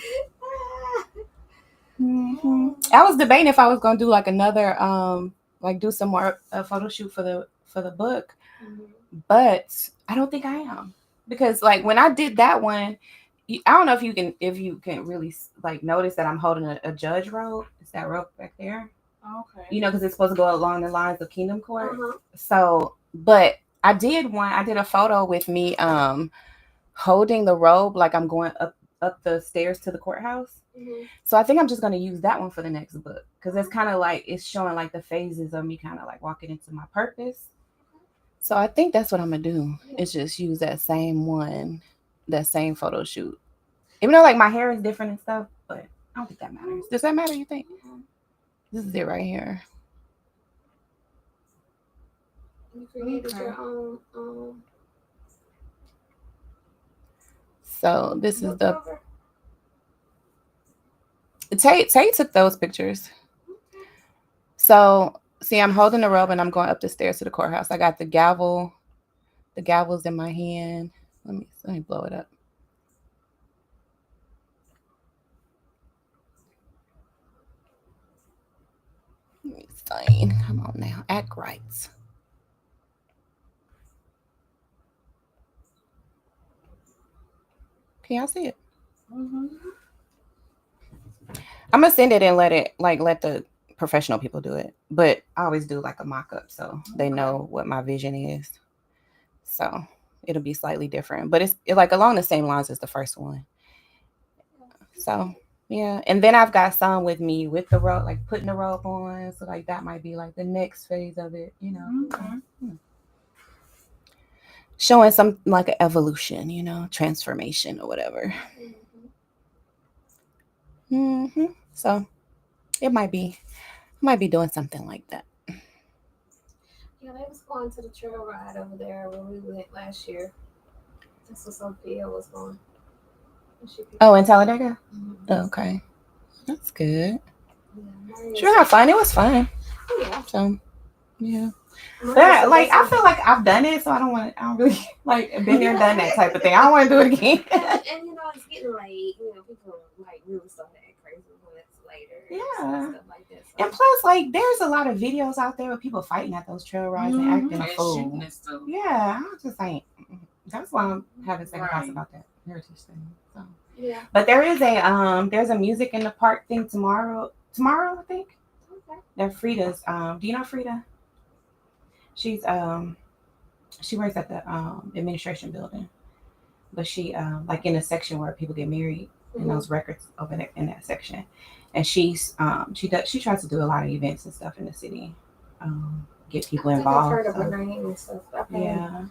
[SPEAKER 1] Mm-hmm. I was debating if I was gonna do like another like do some more photo shoot for the book, but I don't think I am, because like when I did that one, I don't know if you can really like notice that I'm holding a judge rope. Is that rope back there?
[SPEAKER 5] Okay.
[SPEAKER 1] Because it's supposed to go along the lines of Kingdom Court. So, but I did a photo with me holding the robe like I'm going up the stairs to the courthouse. So I think I'm just going to use that one for the next book, because it's kind of like it's showing like the phases of me kind of like walking into my purpose. So I think that's what I'm going to do. Is just use that same photo shoot. Even though like my hair is different and stuff, but I don't think that matters. Does that matter, you think? This is it right here.
[SPEAKER 2] You created your own.
[SPEAKER 1] So this is the Tate took those pictures. So see, I'm holding the robe and I'm going up the stairs to the courthouse. I got the gavel. The gavel's in my hand. Let me blow it up. Fine. Come on now. Act right. Can y'all see it?
[SPEAKER 5] Mm-hmm.
[SPEAKER 1] I'm gonna send it and let the professional people do it. But I always do like a mock-up so they know what my vision is. So it'll be slightly different. But it's like along the same lines as the first one. So yeah. And then I've got some with me with the robe, like putting the robe on. So like that might be like the next phase of it, Showing some like an evolution, transformation or whatever. So it might be doing something like that.
[SPEAKER 2] Yeah, they was going to the trail ride over there when we went last year. That's what Sophia was going.
[SPEAKER 1] Oh, in Talladega? Okay. That's good. Yeah, sure, have fun. It was fun.
[SPEAKER 2] Yeah.
[SPEAKER 1] So, yeah. But, like, I feel like I've done it, so I don't really, like, been there, done that type of thing. I don't want to do it again.
[SPEAKER 2] And, it's getting late. People, like, really start to act crazy when it's later.
[SPEAKER 1] Yeah.
[SPEAKER 2] And stuff like that. So.
[SPEAKER 1] And plus, like, there's a lot of videos out there of people fighting at those trail rides and acting a fool. Yeah, I just ain't. That's why I'm having second thoughts about that heritage thing. So.
[SPEAKER 2] Yeah.
[SPEAKER 1] But there is there's a music in the park thing tomorrow, I think. Okay. That Frida's, do you know Frida? She's she works at the administration building. But she like in a section where people get married in those records over there in that section. And she's she tries to do a lot of events and stuff in the city. Get people involved.
[SPEAKER 2] I've heard of her name and stuff.
[SPEAKER 1] Yeah.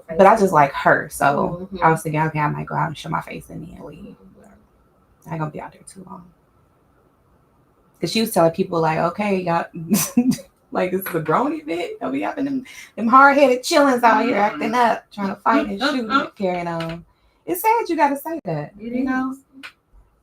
[SPEAKER 1] But I just like her, so I was thinking, okay, I might go out and show my face and then leave. I ain't gonna be out there too long. Cause she was telling people like, okay, y'all, like this is a grown event. Don't be having them hard-headed chillins out here acting up, trying to fight and shoot and carrying on. It's sad you gotta say that, And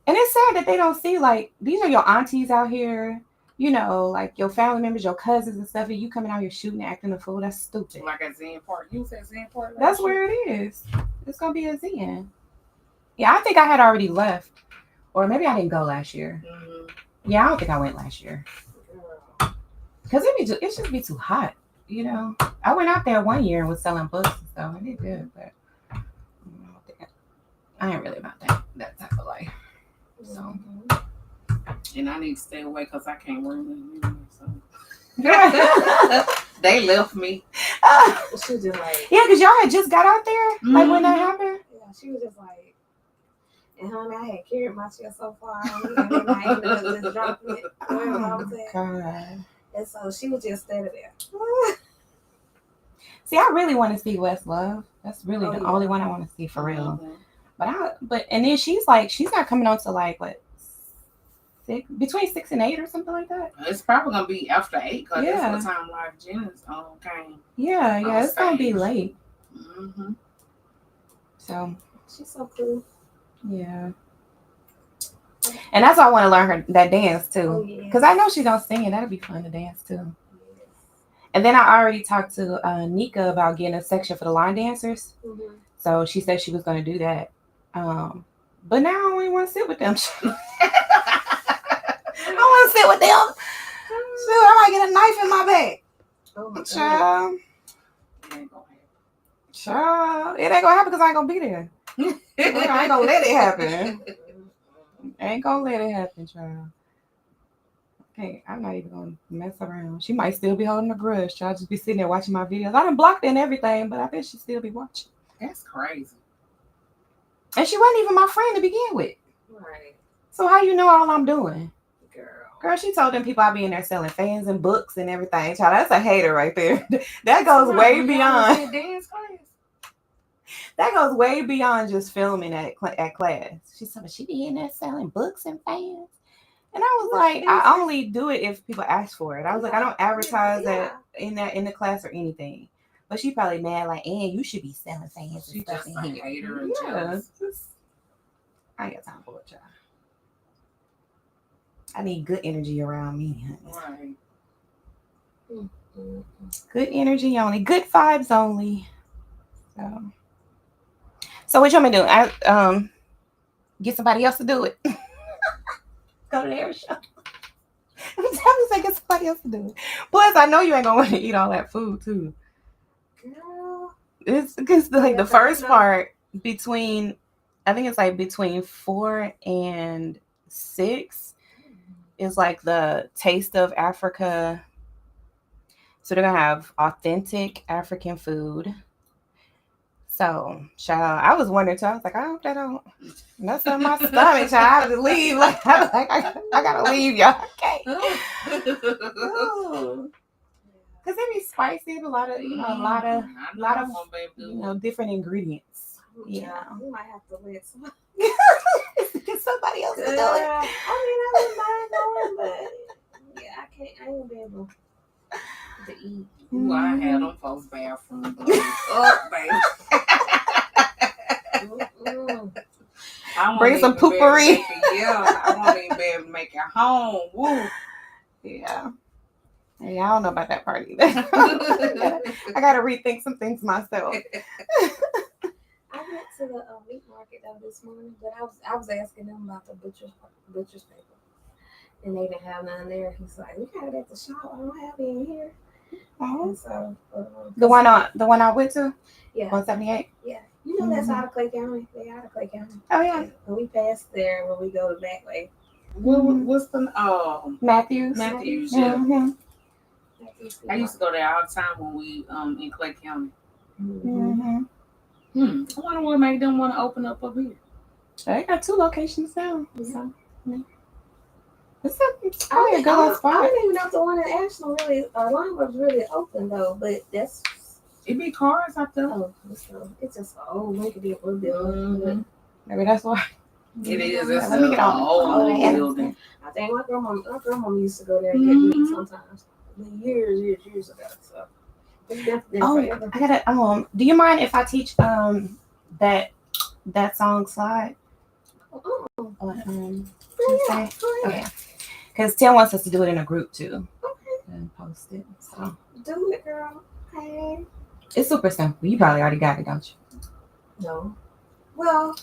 [SPEAKER 1] it's sad that they don't see like these are your aunties out here. Like your family members, your cousins and stuff, and you coming out here shooting and acting a fool. That's stupid.
[SPEAKER 5] Like at Zen Park. You said Zen Park?
[SPEAKER 1] That's where it is. It's going to be a Zen. Yeah, I think I had already left. Or maybe I didn't go last year. Mm-hmm. Yeah, I don't think I went last year. Because it just be too hot, I went out there one year and was selling books and stuff. I did good, but I ain't really about that type of life. So...
[SPEAKER 5] And I need to stay away because I can't run them. So. They left me.
[SPEAKER 2] She was just like...
[SPEAKER 1] Yeah, because y'all had just got out there? Like when that happened?
[SPEAKER 2] Yeah, she was just like... And honey, I had carried my chair so far, and then I ended up just dropping it wherever I was at.
[SPEAKER 1] God.
[SPEAKER 2] And so she was just standing there.
[SPEAKER 1] See, I really want to see Westlove. That's really the
[SPEAKER 2] yeah.
[SPEAKER 1] only one I want to see for real.
[SPEAKER 5] Mm-hmm.
[SPEAKER 1] But and then she's not coming on to like what, between 6 and 8 or something like that.
[SPEAKER 5] It's probably gonna be after 8 because
[SPEAKER 1] Yeah.
[SPEAKER 5] that's what time Live Jennings came.
[SPEAKER 1] Yeah,
[SPEAKER 5] On
[SPEAKER 1] it's gonna be
[SPEAKER 5] stage.
[SPEAKER 1] late.
[SPEAKER 5] Mm-hmm.
[SPEAKER 1] So
[SPEAKER 2] She's so cool.
[SPEAKER 1] yeah. And that's why I want to learn her that dance too. Because I know she don't sing, and that'd be fun to dance too. And then I already talked to Nika about getting a section for the line dancers.
[SPEAKER 2] Mm-hmm.
[SPEAKER 1] So she said she was going to do that. But now I don't even want to sit with them. I want to sit with them. Shoot, I might get a knife in my back.
[SPEAKER 2] Oh my God.
[SPEAKER 1] Child. Child. It ain't going to happen because I ain't going to be there. I ain't going to let it happen. Ain't going to let it happen, child. Okay, I'm not even going to mess around. She might still be holding a grudge. Child, just be sitting there watching my videos. I done blocked her and everything, but I bet she still be watching.
[SPEAKER 5] That's crazy.
[SPEAKER 1] And she wasn't even my friend to begin with.
[SPEAKER 2] Right.
[SPEAKER 1] So how you know all I'm doing?
[SPEAKER 2] Girl,
[SPEAKER 1] she told them people I be in there selling fans and books and everything. Child, that's a hater right there. That goes way beyond.
[SPEAKER 5] Dance class.
[SPEAKER 1] That goes way beyond just filming at class. She said she be in there selling books and fans. And I was like, I only do it if people ask for it. I was like, I don't advertise that in the class or anything. But she probably mad like, and you should be selling fans and stuff in here.
[SPEAKER 5] Hater and jealous.
[SPEAKER 1] I ain't got time for it, child. I need good energy around me.
[SPEAKER 5] Right.
[SPEAKER 2] Mm-hmm.
[SPEAKER 1] Good energy only. Good vibes only. So what you want me to do? I get somebody else to do it. Go to their show. I'm telling you, get somebody else to do it. Plus, I know you ain't gonna want to eat all that food too.
[SPEAKER 2] Girl.
[SPEAKER 1] It's because like the first part between, I think it's like between 4 and 6 is like the taste of Africa. So they're gonna have authentic African food. So, child, I was wondering too. I was like, I hope that don't mess up my stomach, child. I have to leave. Like, I gotta leave, y'all. Okay. Because it be spicy, a lot of different ingredients. Yeah.
[SPEAKER 2] We might have to let somebody.
[SPEAKER 1] Get somebody else to do it.
[SPEAKER 2] I mean, I wouldn't mind going, but yeah, I ain't be able to eat.
[SPEAKER 5] Ooh, I had them folks' bathroom up, baby.
[SPEAKER 1] Bring some poopery.
[SPEAKER 5] I won't even be able to make it home. Woo.
[SPEAKER 1] Yeah. Hey, I don't know about that part either. I gotta rethink some things myself.
[SPEAKER 2] I went to the meat market this morning, but I was asking them about the butcher's paper, and they didn't have none there. He's like, "We got it at the shop. I don't have it in here."
[SPEAKER 1] Oh.
[SPEAKER 2] So
[SPEAKER 1] the one I went to,
[SPEAKER 2] yeah,
[SPEAKER 1] 178.
[SPEAKER 2] Yeah, you know that's out of Clay County. They out of Clay County.
[SPEAKER 1] Oh yeah.
[SPEAKER 2] And we passed there when we go the back way.
[SPEAKER 5] What's the
[SPEAKER 1] Matthews?
[SPEAKER 5] Matthews, yeah.
[SPEAKER 1] Mm-hmm.
[SPEAKER 5] I used to go there all the time when we in Clay County.
[SPEAKER 1] Mm-hmm.
[SPEAKER 5] I wonder what made them want to open up here.
[SPEAKER 1] They got 2 locations now. So, yeah. It's
[SPEAKER 2] probably
[SPEAKER 1] a good spot.
[SPEAKER 2] I don't even know if the one in Ashland really was really open though, but that's
[SPEAKER 5] it be cars out there.
[SPEAKER 2] Oh, so it's just an old Lincoln building.
[SPEAKER 1] Maybe that's why.
[SPEAKER 5] It is. It's
[SPEAKER 1] Let me get on
[SPEAKER 5] old building.
[SPEAKER 2] I think my grandma used to go there and get meat sometimes. Years ago. So it's definitely forever.
[SPEAKER 1] I gotta do you mind if I teach that song slide? Okay. Because Tim wants us to do it in a group too. Okay. And post it. So
[SPEAKER 2] do it, girl. Okay.
[SPEAKER 1] It's super simple. You probably already got it, don't you?
[SPEAKER 2] No. Well,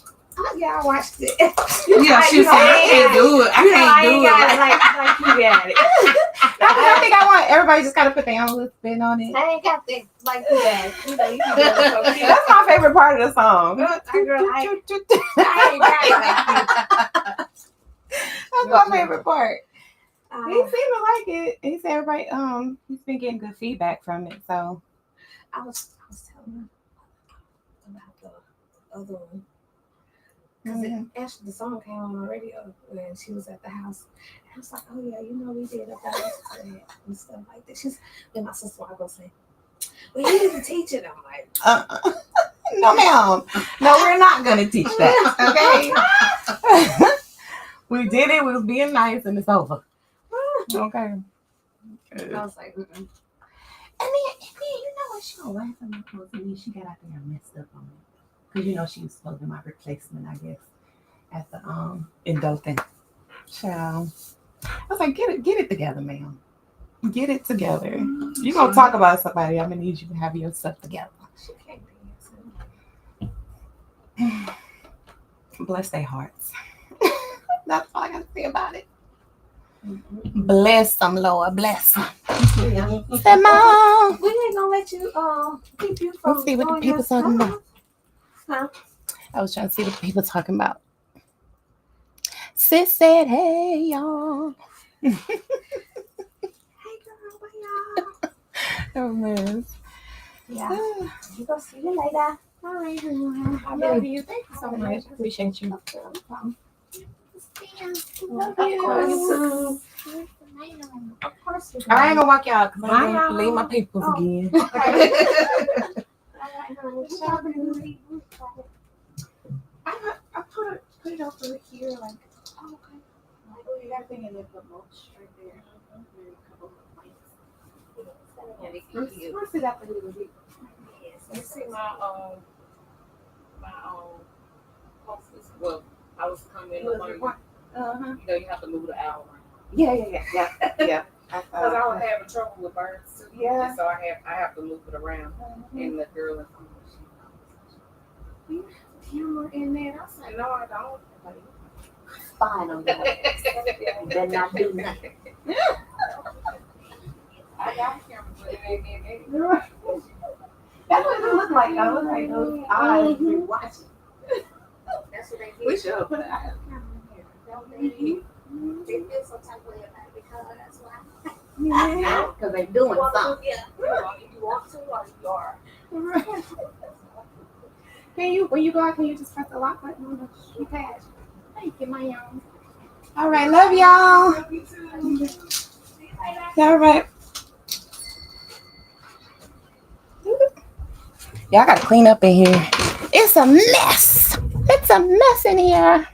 [SPEAKER 2] yeah, I watched it.
[SPEAKER 5] She said, I can't do it. I can't do it.
[SPEAKER 2] Like you got it.
[SPEAKER 1] I think I want everybody just gotta put their own little spin on it.
[SPEAKER 2] I ain't got that like you got it. You can do it.
[SPEAKER 1] That's my favorite part of the song.
[SPEAKER 2] I ain't got it like you.
[SPEAKER 1] That's my favorite part. He seemed to like it. He said everybody he's been getting good feedback from it. So
[SPEAKER 2] I was telling him about the other one. Because actually the song came on the radio when she was at the house. And I was like, oh yeah, you know we did a dance and stuff like that. Then my sister was gonna say, well, you didn't teach it. I'm like,
[SPEAKER 1] no, ma'am. No, we're not gonna teach that. Okay. We did it. We was being nice, and it's over. Okay.
[SPEAKER 2] I was like,
[SPEAKER 1] And then you know what? She gonna laugh at my clothes, and then she got out there and messed up on me. Because you know she was supposed to be my replacement, I guess, at the in Dothan. Child. I was like, get it together, ma'am. Get it together. You gonna talk about somebody, I'm gonna need you to have your stuff together.
[SPEAKER 2] she can't dance.
[SPEAKER 1] Bless their hearts. That's all I gotta say about it. Bless them, Lord. Bless them. Say, Mom.
[SPEAKER 2] We ain't gonna let you keep you from.
[SPEAKER 1] Let's see what the people talking about. Huh? I was trying to see what people talking about. Sis said, hey, y'all.
[SPEAKER 2] Hey, girl, where y'all?
[SPEAKER 1] Oh, man.
[SPEAKER 2] Yeah. You go see you later. All right,
[SPEAKER 1] I love you. Thank you so much. Appreciate you.
[SPEAKER 2] Love you. Of course.
[SPEAKER 1] I ain't gonna walk you out because I'm gonna leave my peoples again. I put it over here, like, oh, okay. Like, you got thing in there for mulch right there. A couple of plates. Let's sit up a little bit.
[SPEAKER 5] You see my hostess. Well, I was coming up on you. You know, you have to move the hour.
[SPEAKER 1] Yeah.
[SPEAKER 5] Because I was having trouble with birds too.
[SPEAKER 1] Yeah.
[SPEAKER 5] So I have to move it around. And the girl is camera in there. I said, no, I don't.
[SPEAKER 1] Fine on that. Better not do nothing.
[SPEAKER 5] I got a camera, but it ain't in there.
[SPEAKER 1] That's what it looked like. I was like, those eyes be watching.
[SPEAKER 2] That's what they do.
[SPEAKER 1] We should put an eye camera in here.
[SPEAKER 2] Don't they? They feel some type of way about it because that's why.
[SPEAKER 1] Yeah, because they're doing something.
[SPEAKER 2] Yeah. You want to or you are.
[SPEAKER 1] Right. When you go out, can you just press the lock button on the keypad? Thank you, my young. All right, love y'all.
[SPEAKER 5] Love you too.
[SPEAKER 1] All right. Y'all gotta clean up in here. It's a mess. It's a mess in here.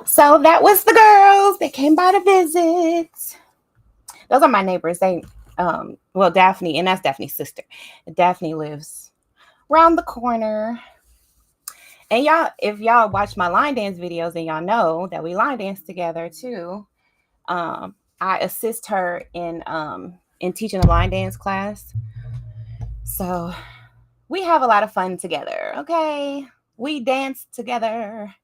[SPEAKER 1] So that was the girls. They came by to visit. Those are my neighbors. They, well, Daphne, and that's Daphne's sister. Daphne lives around the corner. And y'all, if y'all watch my line dance videos, then y'all know that we line dance together too. I assist her in teaching a line dance class. So we have a lot of fun together. Okay, we dance together,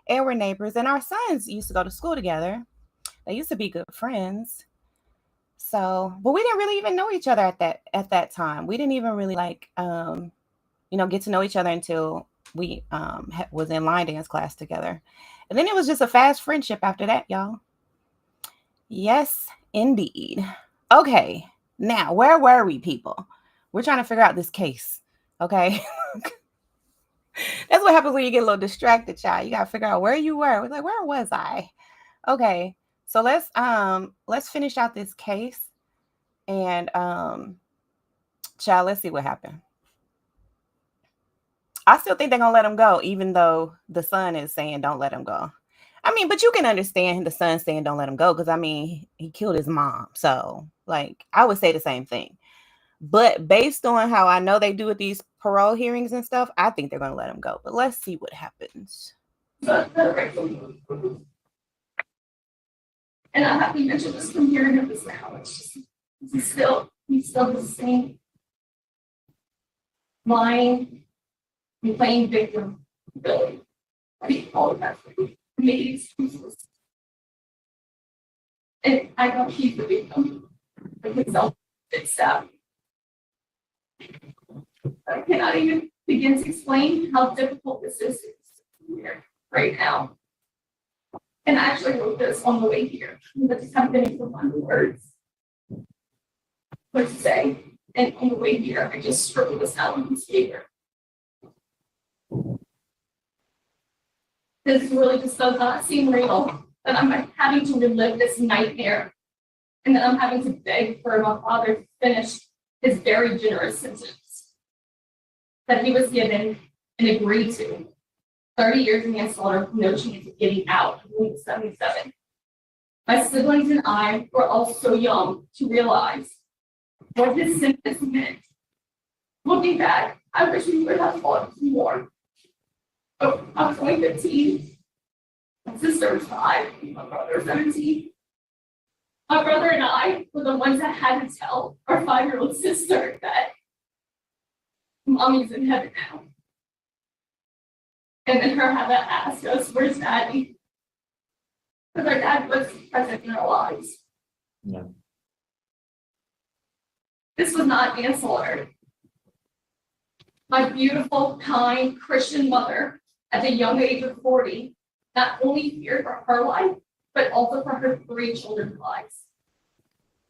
[SPEAKER 1] and we're neighbors. And our sons used to go to school together. They used to be good friends. So, but we didn't really even know each other at that time. We didn't even really get to know each other until we was in line dance class together. And then it was just a fast friendship after that, y'all. Yes, indeed. Okay, now where were we, people? We're trying to figure out this case. Okay. That's what happens when you get a little distracted, child. You gotta figure out where you were. We're like, where was I? Okay. So let's finish out this case, and child, let's see what happened. I still think they're gonna let him go, even though the son is saying don't let him go. I mean, but you can understand the son saying don't let him go, because I mean he killed his mom. So like I would say the same thing. But based on how I know they do with these parole hearings and stuff, I think they're gonna let him go. But let's see what happens.
[SPEAKER 6] And I have to mention this from hearing of this now. It's just he's still the same. Lying and playing victim. Really. I mean, all of that made excuses. And I know he's the victim of himself. It's sad. I cannot even begin to explain how difficult this is here right now. And I actually wrote this on the way here. I just haven't been able to find the words what to say. And on the way here, I just scribbled this out on this paper. This really just does not seem real, that I'm having to relive this nightmare, and that I'm having to beg for my father to finish his very generous sentence that he was given and agreed to. 30 years in manslaughter with no chance of getting out in 77. My siblings and I were all so young to realize what his sentence meant. Looking back, I wish we would have fought more. Oh, I was only 15. My sister was 5, and my brother was 17. My brother and I were the ones that had to tell our 5-year-old sister that Mommy's in heaven now. And then her have to ask us, where's Daddy? Because our dad was present in our lives.
[SPEAKER 4] Yeah.
[SPEAKER 6] This was not manslaughter. My beautiful, kind Christian mother, at the young age of 40, not only feared for her life, but also for her 3 children's lives.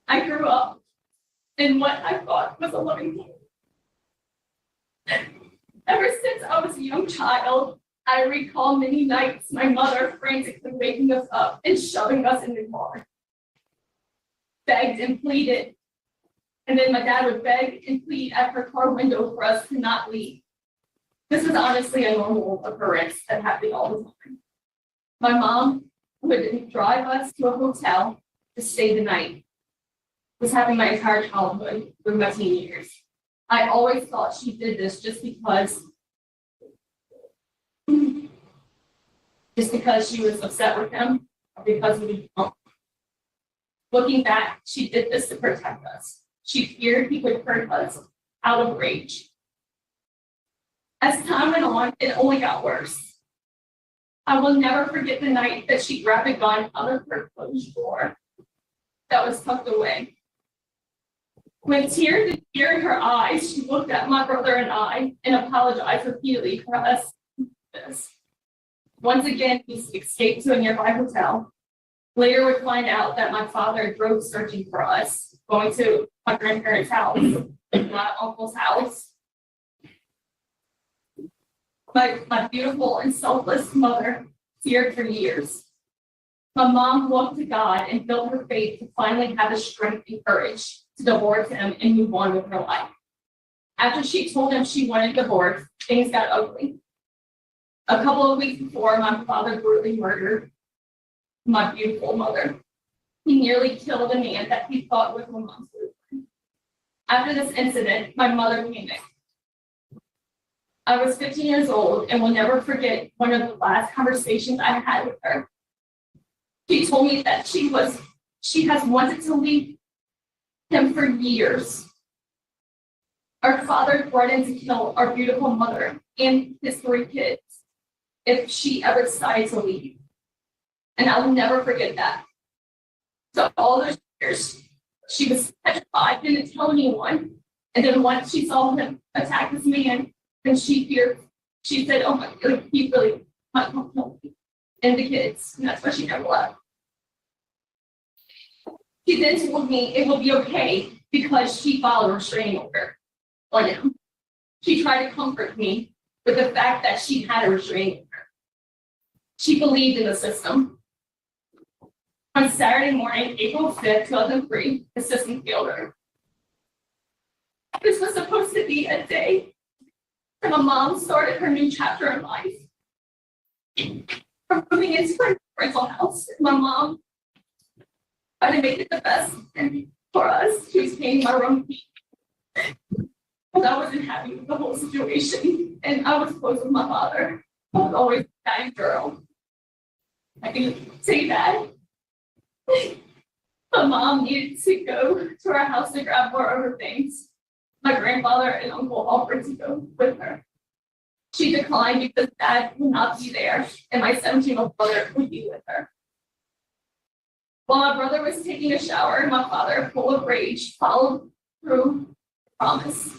[SPEAKER 6] I grew up in what I thought was a loving home. Ever since I was a young child, I recall many nights my mother frantically waking us up and shoving us in the car. Begged and pleaded. And then my dad would beg and plead at her car window for us to not leave. This was honestly a normal occurrence that happened all the time. My mom would drive us to a hotel to stay the night. This happened my entire childhood through my teen years. I always thought she did this just because she was upset with him, or because we were drunk. Looking back, she did this to protect us. She feared he would hurt us out of rage. As time went on, it only got worse. I will never forget the night that she grabbed a gun out of her closed drawer that was tucked away. With tears in her eyes, she looked at my brother and I and apologized repeatedly for us this. Once again, we escaped to a nearby hotel. Later, would find out that my father drove searching for us, going to my grandparents' house, my uncle's house. My beautiful and selfless mother feared for years. My mom looked to God and built her faith to finally have the strength and courage to divorce him and move on with her life. After she told him she wanted a divorce, things got ugly. A couple of weeks before, my father brutally murdered my beautiful mother. He nearly killed a man that he thought was my mom's boyfriend. After this incident, my mother panicked. I was 15 years old and will never forget one of the last conversations I had with her. She told me that she has wanted to leave him for years. Our father threatened to kill our beautiful mother and his 3 kids if she ever decided to leave. And I will never forget that. So all those years, she was petrified, didn't tell anyone. And then once she saw him attack this man, then she feared. She said, oh my God, he really might come home. And the kids, and that's why she never left. She then told me it would be okay because she filed a restraining order on him. She tried to comfort me with the fact that she had a restraining order. She believed in the system. On Saturday morning, April 5th, 2003, the system failed her. This was supposed to be a day that my mom started her new chapter in life. From moving into her rental house, my mom tried to make it the best for us. She was paying my room fee. But I wasn't happy with the whole situation, and I was close with my father. I was always a daddy girl. I can say that. My mom needed to go to our house to grab more of her things. My grandfather and uncle offered to go with her. She declined because Dad would not be there, and my 17-year-old brother would be with her. While my brother was taking a shower, my father, full of rage, followed through the promise.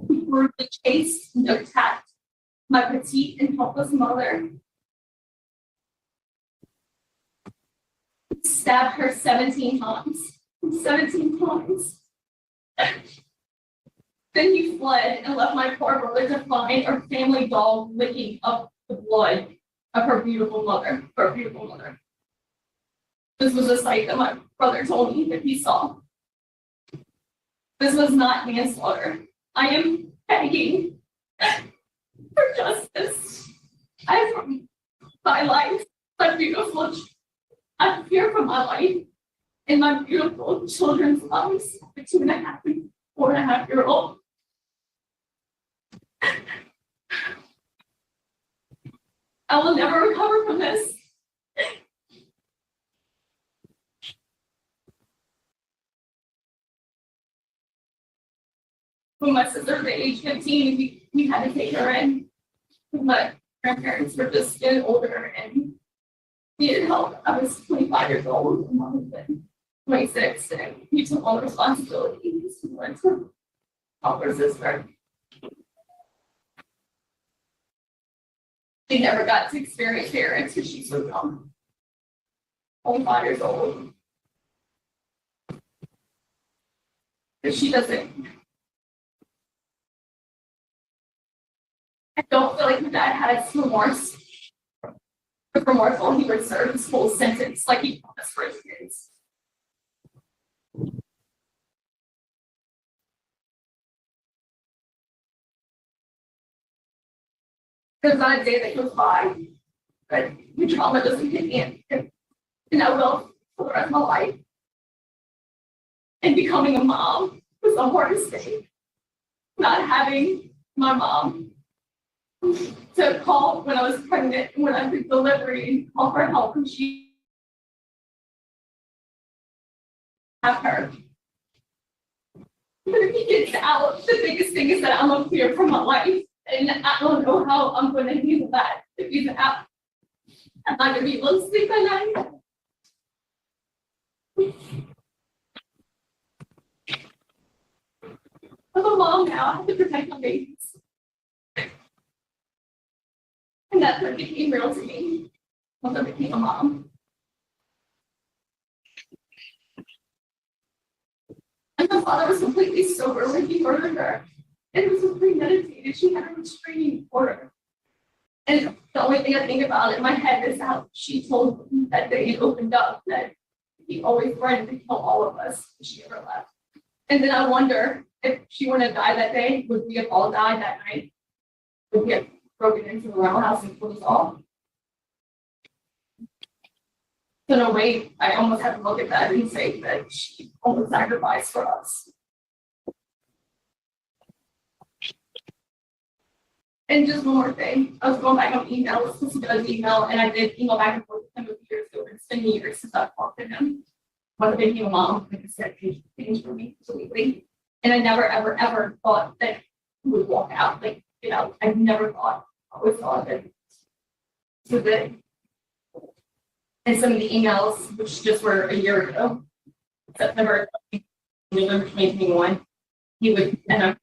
[SPEAKER 6] He brutally chased and attacked my petite and helpless mother. Stabbed her 17 times. 17 times. Then he fled and left my poor brother to find our family dog licking up the blood of her beautiful mother, her beautiful mother. This was a sight that my brother told me that he saw. This was not manslaughter. I am begging for justice. I am my life, my beautiful, I fear for my life and my beautiful children's lives, the 2.5 and 4.5-year-old. I will never recover from this. When my sister was age 15, we had to take her in. My grandparents were just getting older and needed help. I was 25 years old and mom was 26, and we took all the responsibilities. We went to help her sister. She never got to experience parents because she's so young, only 5 years old. But she doesn't. I don't feel like my dad has remorse. If remorseful, he would serve his full sentence like he promised for his kids. There's not a day that goes by that the trauma doesn't hit me, and I will for the rest of my life. And becoming a mom was the hardest thing. Not having my mom to call when I was pregnant, when I did delivery, and call for help, and she have her. But if he gets out, the biggest thing is that I'm a fear for my life, and I don't know how I'm going to handle that. If he's out, I'm not going to be able to sleep at night. I'm a mom now. I have to protect my babies. And that's what became real to me once I became a mom. And my father was completely sober when he murdered her. And it was premeditated. She had a restraining order. And the only thing I think about in my head is how she told me that day it opened up that he always wanted to kill all of us if she ever left. And then I wonder if she wouldn't have died that day, would we have all died that night? Would we have broken into the rental house and killed us all? So in a way, I almost have to look at that and say that she almost sacrificed for us. And just one more thing, I was going back on emails, because he does email, and I did email back and forth with him a few years ago, but it's been years since I've talked to him. When I became a mom, like I said, things for me completely. And I never, ever, ever thought that he would walk out. Like, you know, I never thought, I always thought that so that, and some of the emails, which just were a year ago, November 2021, he would, and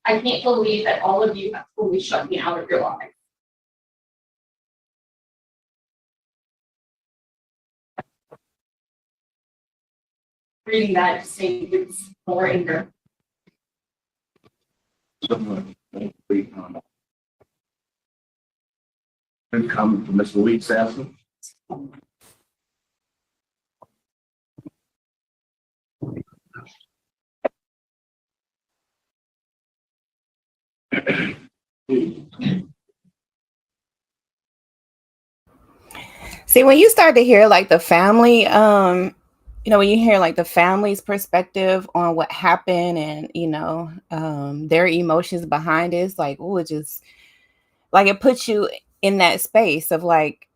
[SPEAKER 6] I can't believe that all of you have totally shut me out of your life. Reading that just makes more anger.
[SPEAKER 4] Good comment from Ms. Louise Sampson.
[SPEAKER 1] See, when you start to hear like the family, when you hear like the family's perspective on what happened and, their emotions behind it, it's like, oh, it just like it puts you in that space of like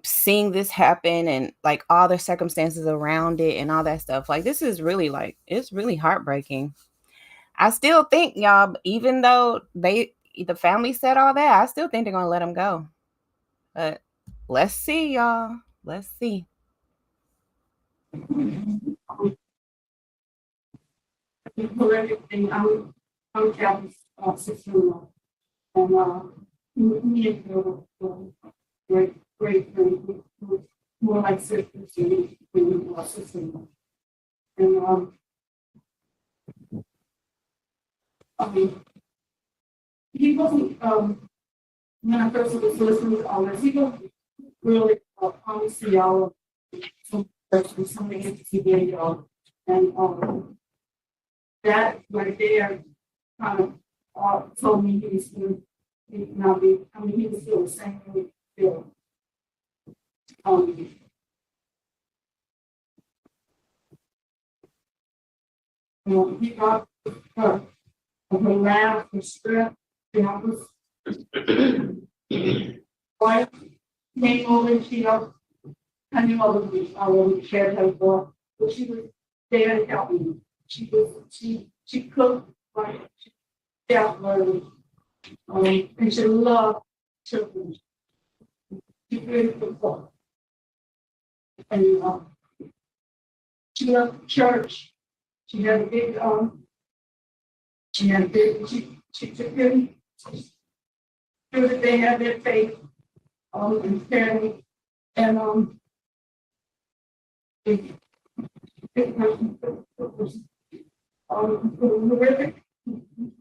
[SPEAKER 1] seeing this happen and like all the circumstances around it and all that stuff. Like, this is really like, it's really heartbreaking. I still think, y'all, even though the family said all that, I still think they're going to let him go. But let's see, y'all. Let's see.
[SPEAKER 6] Everything I would tell his sister-in-law, and me and her great more like sisters than we were sister-in-law. And I mean, he wasn't
[SPEAKER 7] when I first was listening to all this, people really honestly all of some person, something in TV, and that right there kind of told me he was going to not be, I mean, he was still the same way he feel. He got her laugh, her strength, I was wife came over and she I knew I wasn't cared for, but she was there to help me. She cooked like she definitely and she loved children. She really cooked. And she loved church. She had a big she took them through that they had their faith and family and it was horrific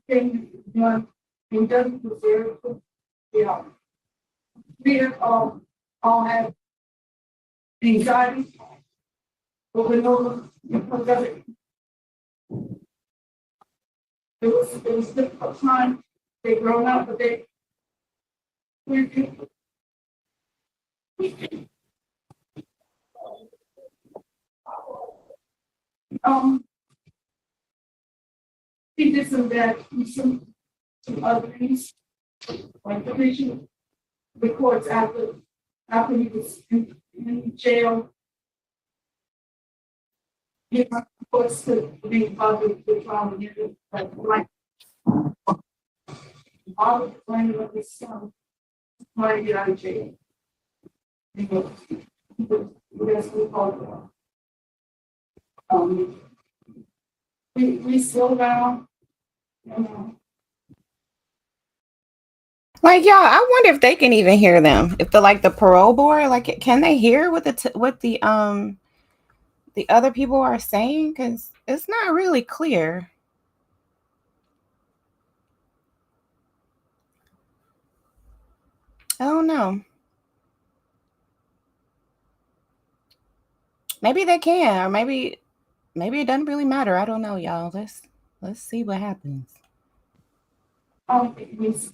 [SPEAKER 7] thing done and doesn't deserve to, we have all have anxiety over and over because of it. It was difficult time. They grown up, but they he did some bad, some other things, like the region, the courts after he was in jail. He was forced to be public with trial again, like all the blame of his son trying to get out of jail. That's what we call we slow down.
[SPEAKER 1] Like, y'all, I wonder if they can even hear them. If the parole board, like, can they hear what the other people are saying? Because it's not really clear. I don't know. Maybe they can, or maybe it doesn't really matter. I don't know, y'all. Let's see what happens.
[SPEAKER 4] Yes,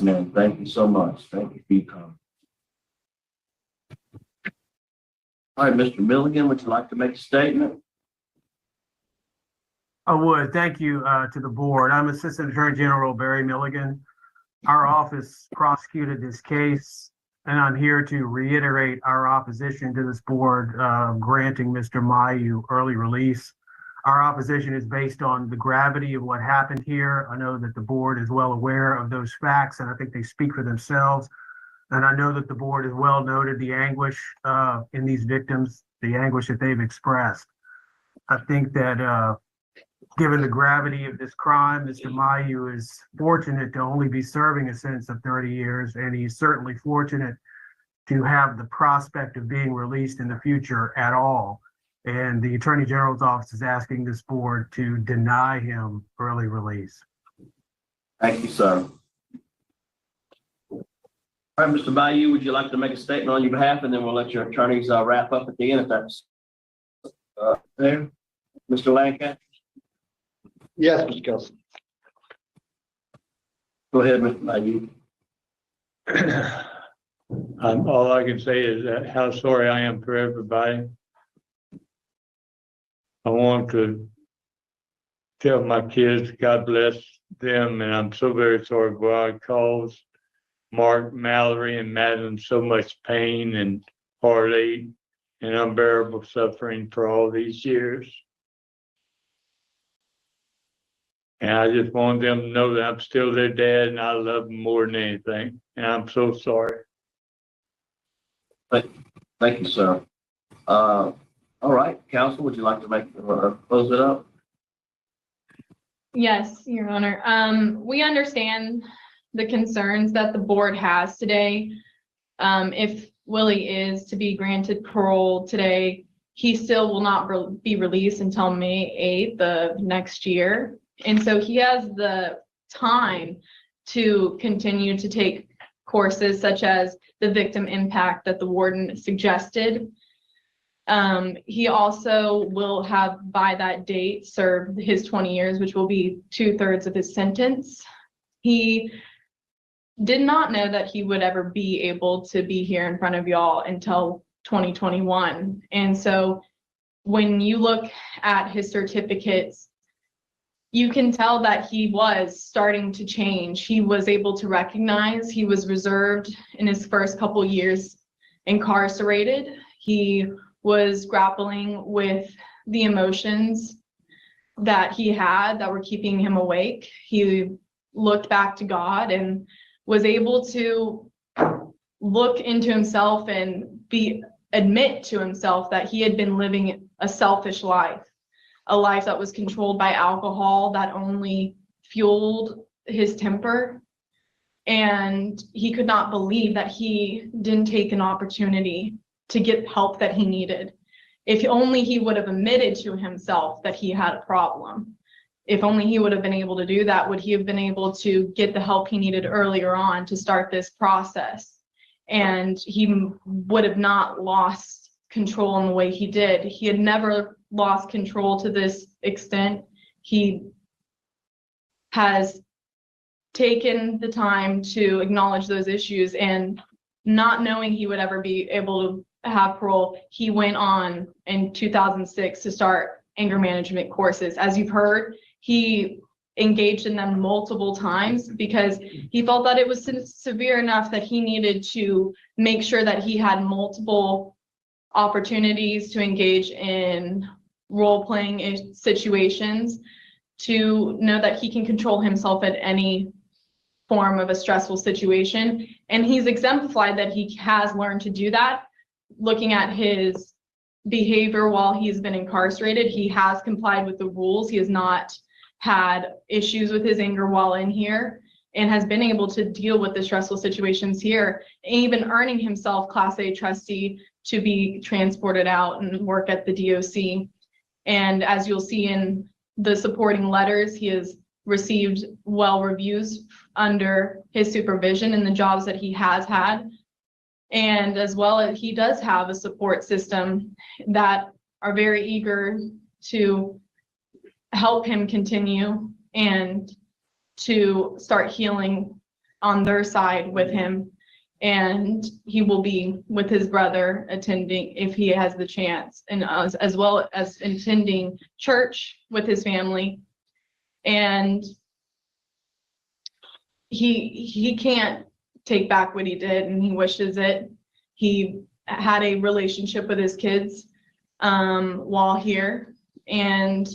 [SPEAKER 4] ma'am. Thank you so much. Thank you for your comment. All right, Mr. Milligan, would you like to make a statement?
[SPEAKER 8] I would. Thank you to the board. I'm Assistant Attorney General Barry Milligan. Our office prosecuted this case, and I'm here to reiterate our opposition to this board granting Mr. Mayu early release. Our opposition is based on the gravity of what happened here. I know that the board is well aware of those facts, and I think they speak for themselves. And I know that the board has well noted the anguish in these victims, the anguish that they've expressed. I think that given the gravity of this crime, Mr. Mayu is fortunate to only be serving a sentence of 30 years, and he's certainly fortunate to have the prospect of being released in the future at all. And the Attorney General's office is asking this board to deny him early release.
[SPEAKER 4] Thank you, sir. All right, Mr. Mayu, would you like to make a statement on your behalf, and then we'll let your attorneys wrap up at the end if that's there. Mr. Lancaster?
[SPEAKER 9] Yes, Mr. Kelson.
[SPEAKER 4] Go ahead, Mr. Mayu.
[SPEAKER 9] All I can say is that how sorry I am for everybody. I want to tell my kids, God bless them, and I'm so very sorry for what I caused Mark, Mallory, and Madeline so much pain and heartache and unbearable suffering for all these years. And I just want them to know that I'm still their dad and I love them more than anything. And I'm so sorry.
[SPEAKER 4] Thank you, sir. All right, counsel, would you like to close it up?
[SPEAKER 6] Yes, Your Honor. We understand the concerns that the board has today. If Willie is to be granted parole today, he still will not be released until May 8th of next year. And so he has the time
[SPEAKER 10] to continue to take courses such as the victim impact that the warden suggested. He also will have, by that date, served his 20 years, which will be 2/3 of his sentence. He did not know that he would ever be able to be here in front of y'all until 2021. And so when you look at his certificates, you can tell that he was starting to change. He was able to recognize he was reserved in his first couple years incarcerated. He was grappling with the emotions that he had that were keeping him awake. He looked back to God and was able to look into himself and admit to himself that he had been living a selfish life, a life that was controlled by alcohol that only fueled his temper. And he could not believe that he didn't take an opportunity to get help that he needed. If only he would have admitted to himself that he had a problem. If only he would have been able to do that, would he have been able to get the help he needed earlier on to start this process? And he would have not lost control in the way he did. He had never lost control to this extent. He has taken the time to acknowledge those issues, and not knowing he would ever be able to have parole, he went on in 2006 to start anger management courses. As you've heard, he engaged in them multiple times because he felt that it was severe enough that he needed to make sure that he had multiple opportunities to engage in role-playing situations, to know that he can control himself at any form of a stressful situation. And he's exemplified that he has learned to do that. Looking at his behavior while he's been incarcerated, he has complied with the rules. He has not had issues with his anger while in here, and has been able to deal with the stressful situations here, even earning himself Class A trustee to be transported out and work at the DOC. And as you'll see in the supporting letters, he has received well reviews under his supervision in the jobs that he has had. And as well as he does have a support system that are very eager to help him continue and to start healing on their side with him. And he will be with his brother attending, if he has the chance, and as well as attending church with his family. And he can't take back what he did, and he wishes it. He had a relationship with his kids while here, and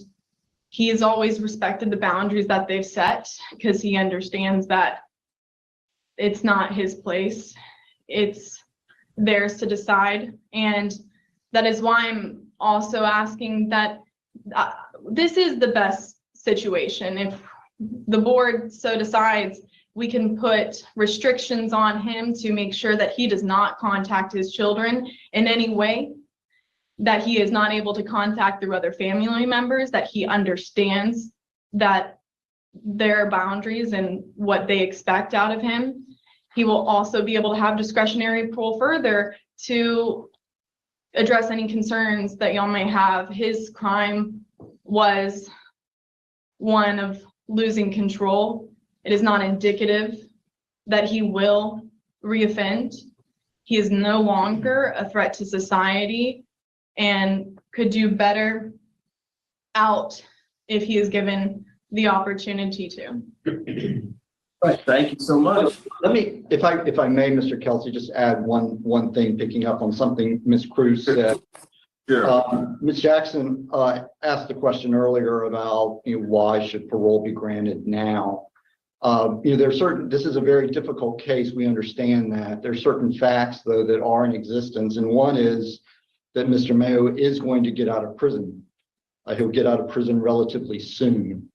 [SPEAKER 10] he has always respected the boundaries that they've set, because he understands that it's not his place, it's theirs to decide. And that is why I'm also asking that this is the best situation. If the board so decides, we can put restrictions on him to make sure that he does not contact his children in any way, that he is not able to contact their other family members, that he understands that there are boundaries and what they expect out of him. He will also be able to have discretionary parole further to address any concerns that y'all may have. His crime was one of losing control. It is not indicative that he will reoffend. He is no longer a threat to society and could do better out if he is given the opportunity to.
[SPEAKER 4] Right, thank you so much.
[SPEAKER 11] Let me, if I may, Mr. Kelsey, just add one thing, picking up on something Ms. Cruz said.
[SPEAKER 3] Sure.
[SPEAKER 11] Ms. Jackson asked the question earlier about, why should parole be granted now? There are certain, this is a very difficult case. We understand that. There are certain facts, though, that are in existence. And one is that Mr. Mayo is going to get out of prison. He'll get out of prison relatively soon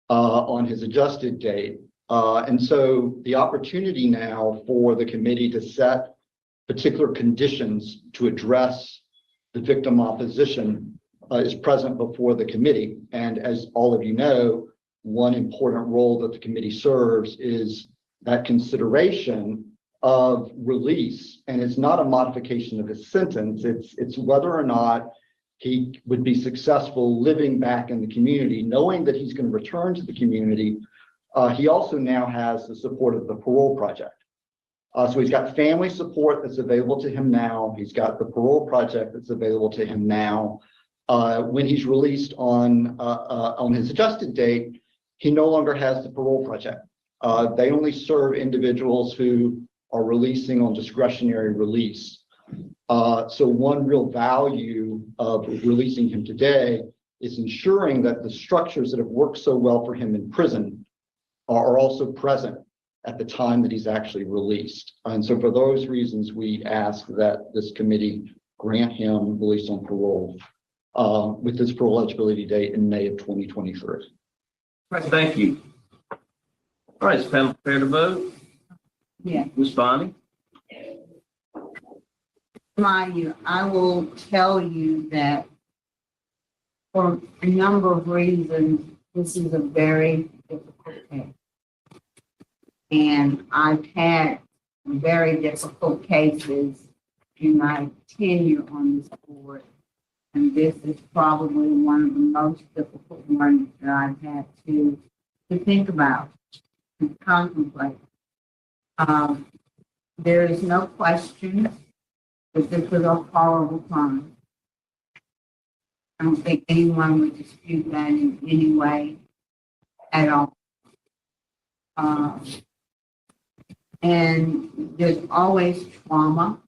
[SPEAKER 11] on his adjusted date. And so the opportunity now for the committee to set particular conditions to address the victim opposition is present before the committee. And as all of you know, one important role that the committee serves is that consideration of release, and it's not a modification of his sentence. It's whether or not he would be successful living back in the community, knowing that he's going to return to the community. He also now has the support of the parole project. So he's got family support that's available to him now. He's got the parole project that's available to him now. When he's released on his adjusted date, he no longer has the parole project. They only serve individuals who are releasing on discretionary release. So one real value of releasing him today is ensuring that the structures that have worked so well for him in prison are also present at the time that he's actually released. And so for those reasons, we ask that this committee grant him release on parole with this parole eligibility date in May of 2023.
[SPEAKER 4] Right, thank you. All right, is the panel prepared to vote?
[SPEAKER 12] Yeah.
[SPEAKER 4] Ms. Bonnie?
[SPEAKER 12] I will tell you that for a number of reasons, this is a very difficult case. And I've had very difficult cases in my tenure on this board. And this is probably one of the most difficult ones that I've had to think about and contemplate. There is no question that this was a horrible crime. I don't think anyone would dispute that in any way at all. And there's always trauma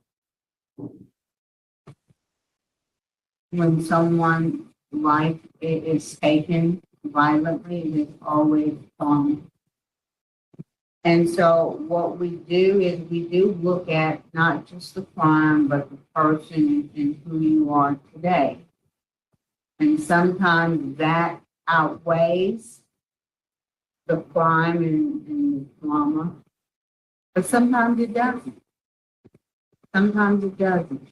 [SPEAKER 12] when someone's life is taken violently. There's always trauma. And so what we do is we do look at not just the crime, but the person and who you are today. And sometimes that outweighs the crime and the trauma, but sometimes it doesn't. Sometimes it doesn't.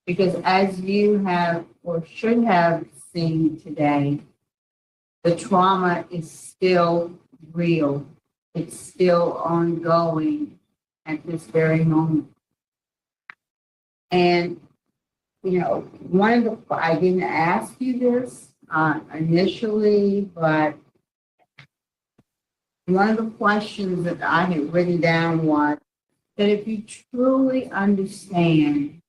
[SPEAKER 12] Because as you have or should have seen today, the trauma is still real. It's still ongoing at this very moment. And, you know, I didn't ask you this initially, but one of the questions that I had written down was that if you truly understand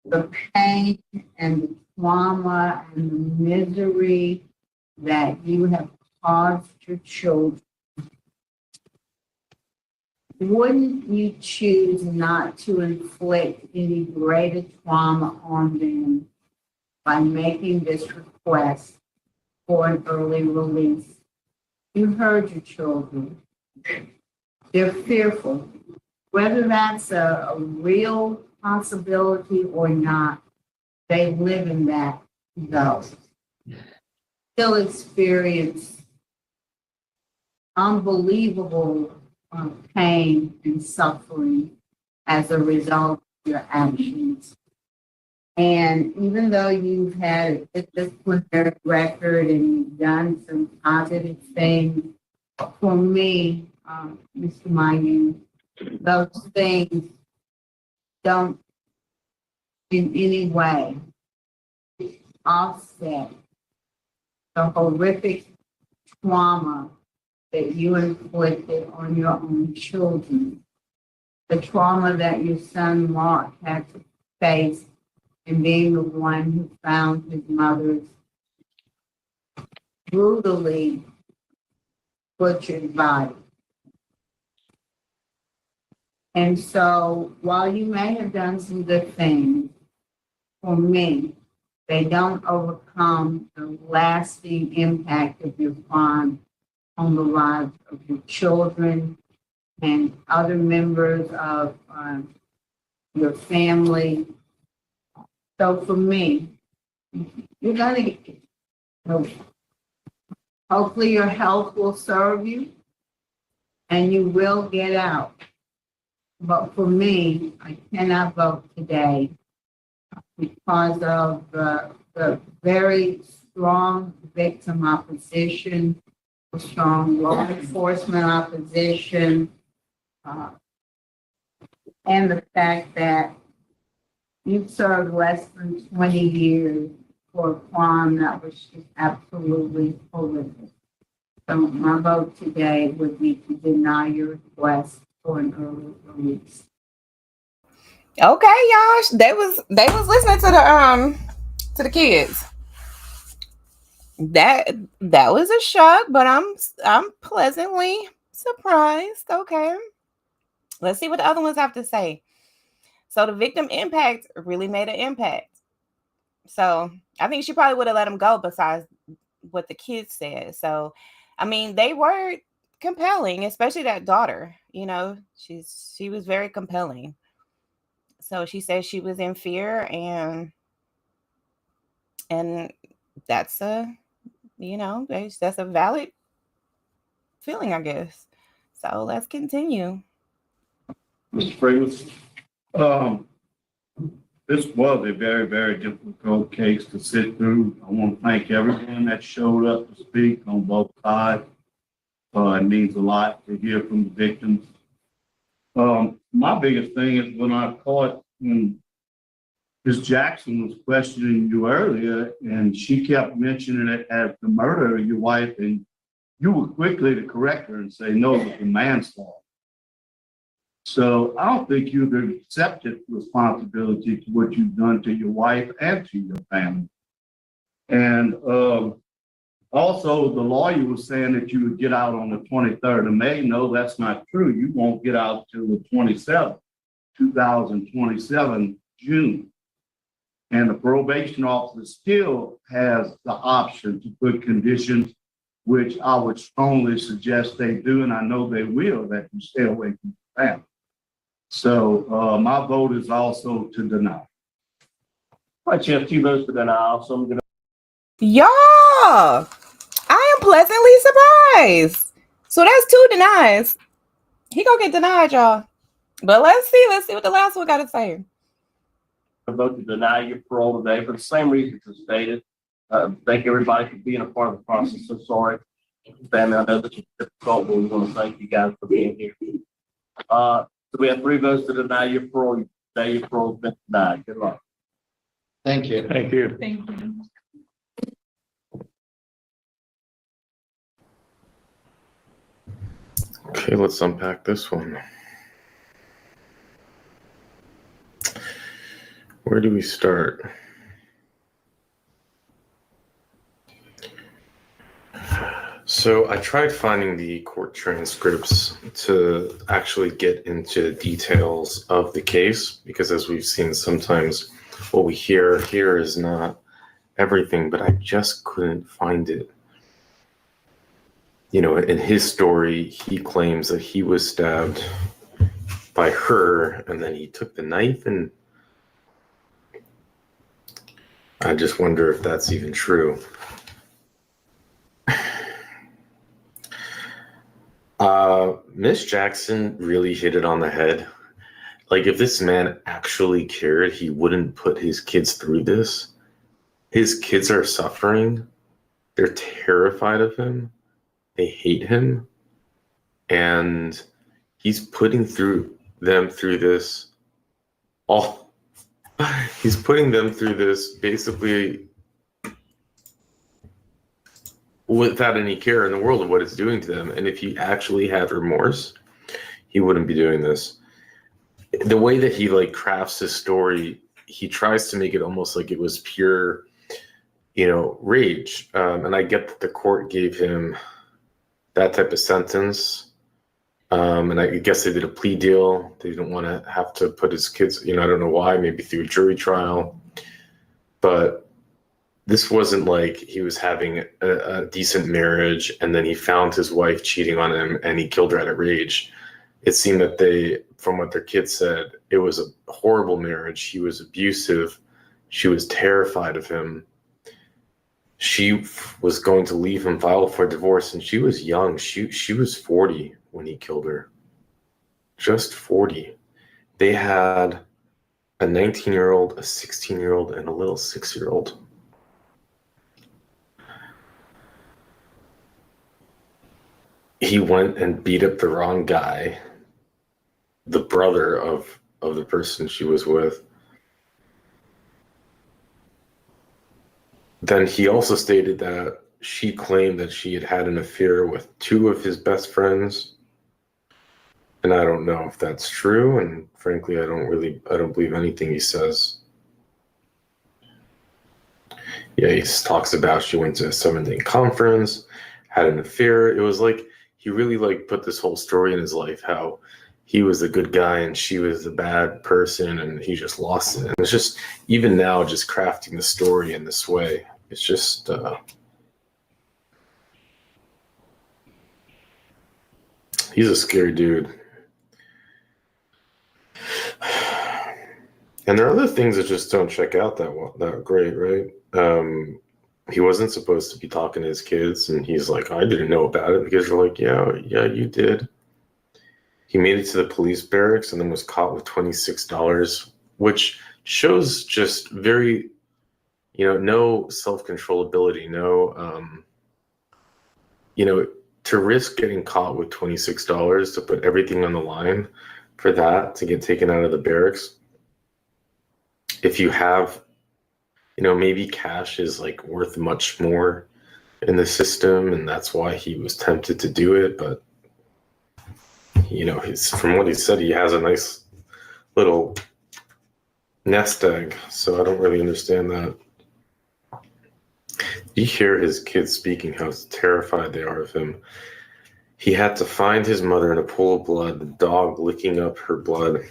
[SPEAKER 12] the pain and the trauma and the misery that you have caused your children, wouldn't you choose not to inflict any greater trauma on them by making this request for an early release? You heard your children. They're fearful. Whether that's a real possibility or not, they live in that though. Still experience unbelievable pain and suffering as a result of your actions. And even though you've had a disciplinary record and you've done some positive things, for me, Mr. Mayu, those things don't in any way offset the horrific trauma that you inflicted on your own children, the trauma that your son Mark had to face in being the one who found his mother's brutally butchered body. And so while you may have done some good things, for me, they don't overcome the lasting impact of your crime on the lives of your children and other members of your family. So for me, you're going to, hopefully your health will serve you and you will get out. But for me, I cannot vote today because of the very strong victim opposition, strong law enforcement opposition, uh, and the fact that you've served less than 20 years for a crime that was just absolutely horrific. So my vote today would be to deny your request for an early release.
[SPEAKER 1] Okay, y'all. They was listening to the kids. That was a shock, but I'm pleasantly surprised. Okay. Let's see what the other ones have to say. So the victim impact really made an impact. So I think she probably would have let him go besides what the kids said. So I mean, they were compelling, especially that daughter. You know, she was very compelling. So she said she was in fear, and that's that's a valid feeling, I guess. So let's continue.
[SPEAKER 13] Mr. Freeman, um, this was a very, very difficult case to sit through. I want to thank everyone that showed up to speak on both sides. It means a lot to hear from the victims. My biggest thing is when Ms. Jackson was questioning you earlier, and she kept mentioning it as the murder of your wife, and you were quickly to correct her and say, no, it was the manslaughter. So I don't think you've accepted responsibility for what you've done to your wife and to your family. And also, the lawyer was saying that you would get out on the 23rd of May. No, that's not true. You won't get out till the 27th, 2027, June. And the probation officer still has the option to put conditions, which I would strongly suggest they do, and I know they will, that you stay away from the family. So my vote is also to deny.
[SPEAKER 4] All right, you have 2 votes for denial, so I'm going to.
[SPEAKER 1] Y'all, I am pleasantly surprised. So that's 2 denies. He gonna get denied, y'all. But let's see what the last one got to say.
[SPEAKER 4] Vote to deny your parole today for the same reasons as stated. Thank everybody for being a part of the process. So sorry, family. I know this is difficult, but we want to thank you guys for being here. So we have 3 votes to deny your parole. Today your parole has been denied. Good luck.
[SPEAKER 11] Thank you.
[SPEAKER 9] Thank you.
[SPEAKER 10] Thank you.
[SPEAKER 14] Okay, let's unpack this one. Where do we start? So I tried finding the court transcripts to actually get into details of the case, because as we've seen, sometimes what we hear here is not everything, but I just couldn't find it. You know, in his story, he claims that he was stabbed by her, and then he took the knife, and I just wonder if that's even true. Miss Jackson really hit it on the head. Like, if this man actually cared, he wouldn't put his kids through this. His kids are suffering. They're terrified of him. They hate him. And he's putting them through this all. He's putting them through this basically without any care in the world of what it's doing to them. And if he actually had remorse, he wouldn't be doing this. The way that he crafts his story, he tries to make it almost like it was pure, rage. And I get that the court gave him that type of sentence. And I guess they did a plea deal. They didn't want to have to put his kids, I don't know why, maybe through a jury trial. But this wasn't like he was having a decent marriage and then he found his wife cheating on him and he killed her out of rage. It seemed that from what their kids said, it was a horrible marriage. He was abusive. She was terrified of him. She was going to leave him, file for divorce, and she was young. She was 40 when he killed her. Just 40. They had a 19-year-old, a 16-year-old, and a little 6-year-old. He went and beat up the wrong guy the brother of the person she was with. Then he also stated that she claimed that she had had an affair with 2 of his best friends. And I don't know if that's true. And frankly, I don't believe anything he says. Yeah, he talks about she went to a 7-day conference, had an affair. It was like he really like put this whole story in his life, how he was the good guy and she was the bad person, and he just lost it. And it's just, even now, just crafting the story in this way, it's just he's a scary dude. And there are other things that just don't check out that great, right? He wasn't supposed to be talking to his kids, and he's like, I didn't know about it. Because you're like, yeah, you did. He made it to the police barracks and then was caught with $26, which shows just very, no self-controllability, no, to risk getting caught with $26 to put everything on the line for that, to get taken out of the barracks. If you have, maybe cash is like worth much more in the system, and that's why he was tempted to do it. But from what he said, he has a nice little nest egg, so I don't really understand that. You hear his kids speaking, how terrified they are of him. He had to find his mother in a pool of blood, the dog licking up her blood.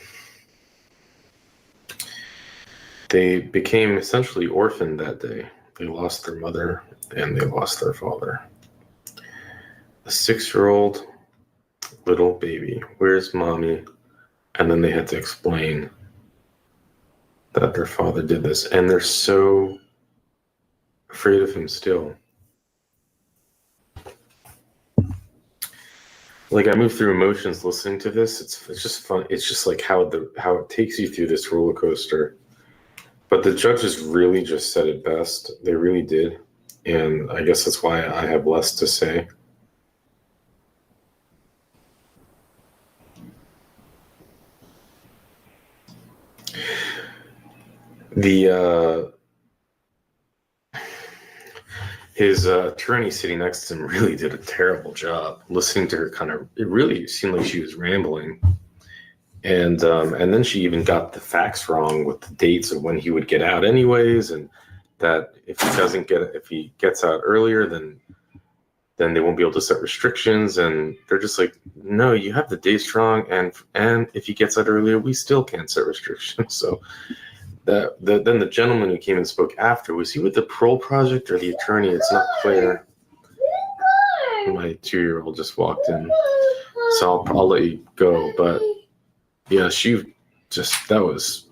[SPEAKER 14] They became essentially orphaned that day. They lost their mother and they lost their father. A 6-year-old little baby, where's mommy? And then they had to explain that their father did this, and they're so afraid of him still. Like, I move through emotions listening to this. It's just fun. It's just like how it takes you through this roller coaster. But the judges really just said it best. They really did. And I guess that's why I have less to say. His attorney sitting next to him really did a terrible job listening to her. It really seemed like she was rambling. And then she even got the facts wrong with the dates of when he would get out anyways, and that if he gets out earlier, then they won't be able to set restrictions. And they're just like, no, you have the dates wrong, and if he gets out earlier, we still can't set restrictions. So then the gentleman who came and spoke after, was he with the parole project or the attorney? It's not clear. My 2-year-old just walked in, so I'll let you go. But yeah, she just, that was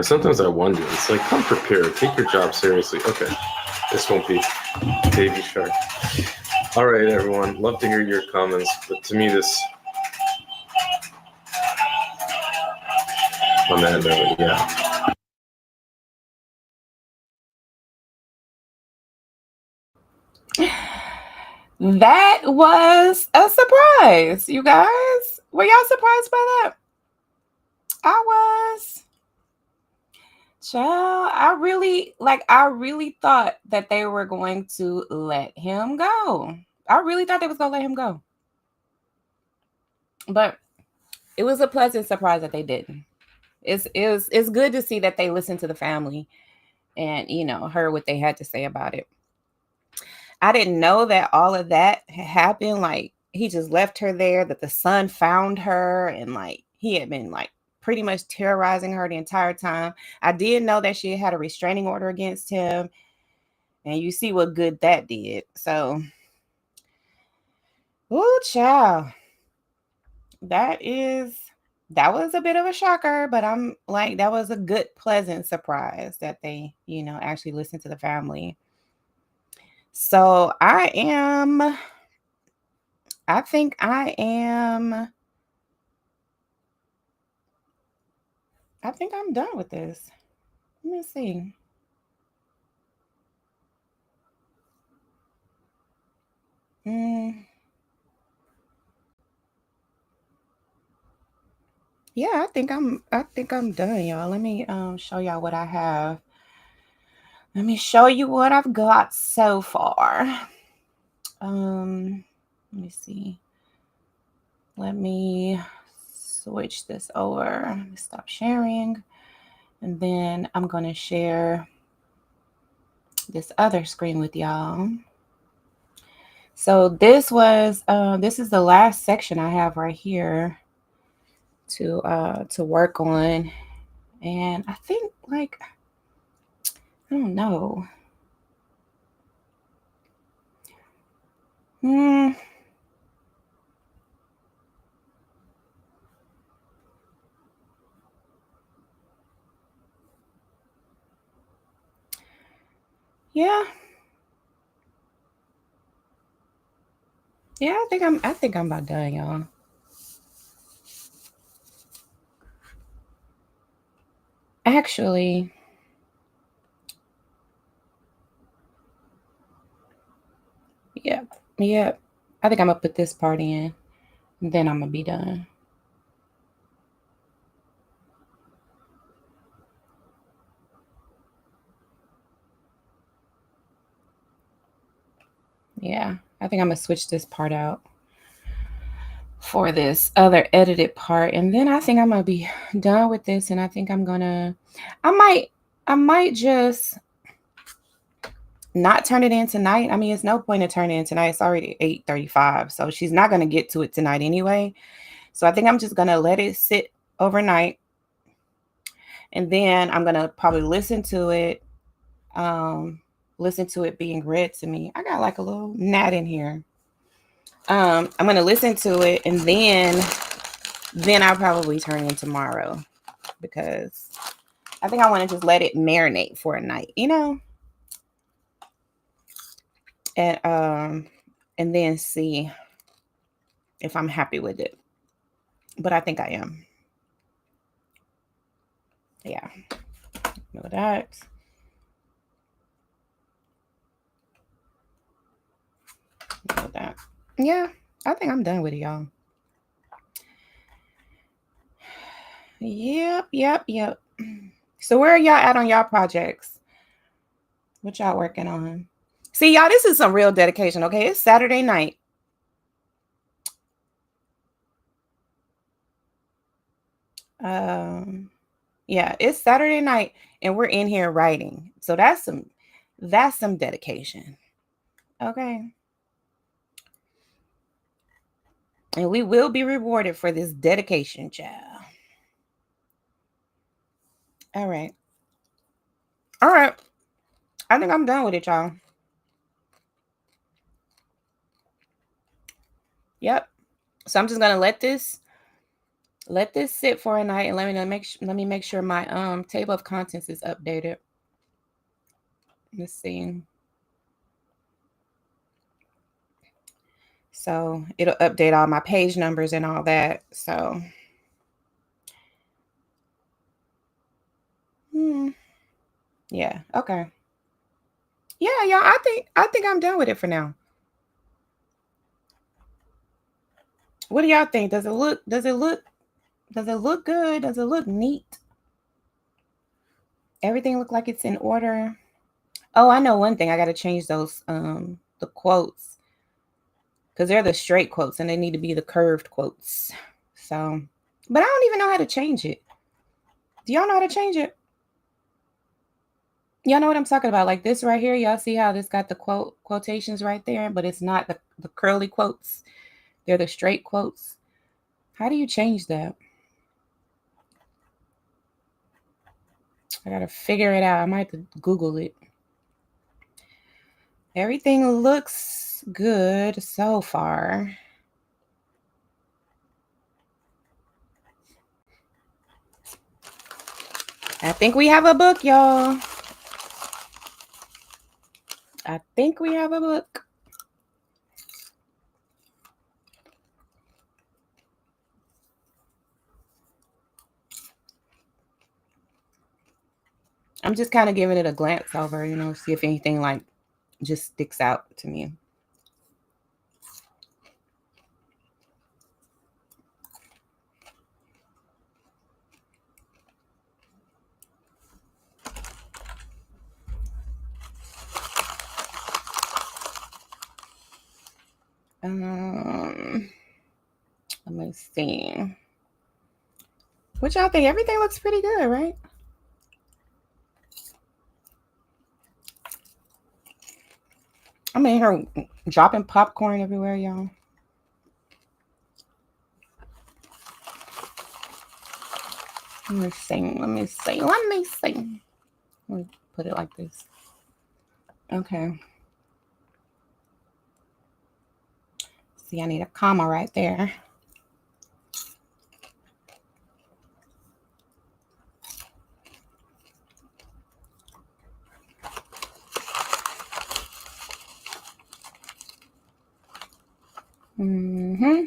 [SPEAKER 14] sometimes I wonder, it's like, come prepared, take your job seriously. Okay, this won't be Baby Shark. All right, everyone, love to hear your comments, but to me, this, on that note, yeah.
[SPEAKER 1] That was a surprise, you guys. Were y'all surprised by that? I was. Child, I really thought that they were going to let him go. I really thought they was gonna let him go. But it was a pleasant surprise that they didn't. It's good to see that they listened to the family and heard what they had to say about it. I didn't know that all of that had happened. Like, he just left her there, that the son found her, and like he had been like pretty much terrorizing her the entire time. I did know that she had a restraining order against him, and you see what good that did. So, oh child, that was a bit of a shocker, but I'm like, that was a good, pleasant surprise that they, actually listened to the family. So I think I'm done with this. Let me see. Yeah, I think I'm done, y'all. Let me show y'all what I have. Let me show you what I've got so far. Let me see. Let me switch this over. Stop sharing. And then I'm going to share this other screen with y'all. So this is the last section I have right here to work on. And I think, like, I don't know. Yeah. Yeah, I think I'm about done, y'all. Actually, yep. I think I'm gonna put this part in, and then I'm gonna be done. Yeah, I think I'm gonna switch this part out for this other edited part, and then I think I'm gonna be done with this, and I think I might just not turn it in tonight. I mean, it's no point in turning it in tonight. It's already 8:35, so she's not gonna get to it tonight anyway. So I think I'm just gonna let it sit overnight, and then I'm gonna probably listen to it being read to me. I got like a little gnat in here. I'm gonna listen to it, and then I'll probably turn in tomorrow, because I think I want to just let it marinate for a night, and then see if I'm happy with it. But I think I am. Yeah. Know that. Know that. Yeah, I think I'm done with it, y'all. Yep. So where are y'all at on y'all projects? What y'all working on? See, y'all, this is some real dedication, okay? It's Saturday night. Yeah, it's Saturday night, and we're in here writing. So that's some dedication. Okay. And we will be rewarded for this dedication, child. All right. I think I'm done with it, y'all. Yep. So I'm just gonna let this sit for a night, and let me make sure my table of contents is updated. Let's see. So it'll update all my page numbers and all that. So yeah, okay. Yeah, y'all, I think I'm done with it for now. What do y'all think? Does it look good? Does it look neat? Everything look like it's in order? Oh, I know one thing. I got to change those the quotes, because they're the straight quotes and they need to be the curved quotes. So, but I don't even know how to change it. Do y'all know how to change it? Y'all know what I'm talking about? Like this right here. Y'all see how this got the quotations right there, but it's not the curly quotes. They're the straight quotes. How do you change that? I gotta figure it out. I might have to Google it. Everything looks good so far. I think we have a book, y'all. I think we have a book. I'm just kind of giving it a glance over, see if anything like just sticks out to me. Let me see. What y'all think? Everything looks pretty good, right? I'm in here dropping popcorn everywhere, y'all. Let me see. Let me see. Let me see. Let me put it like this. Okay. See, I need a comma right there. Mm-hmm.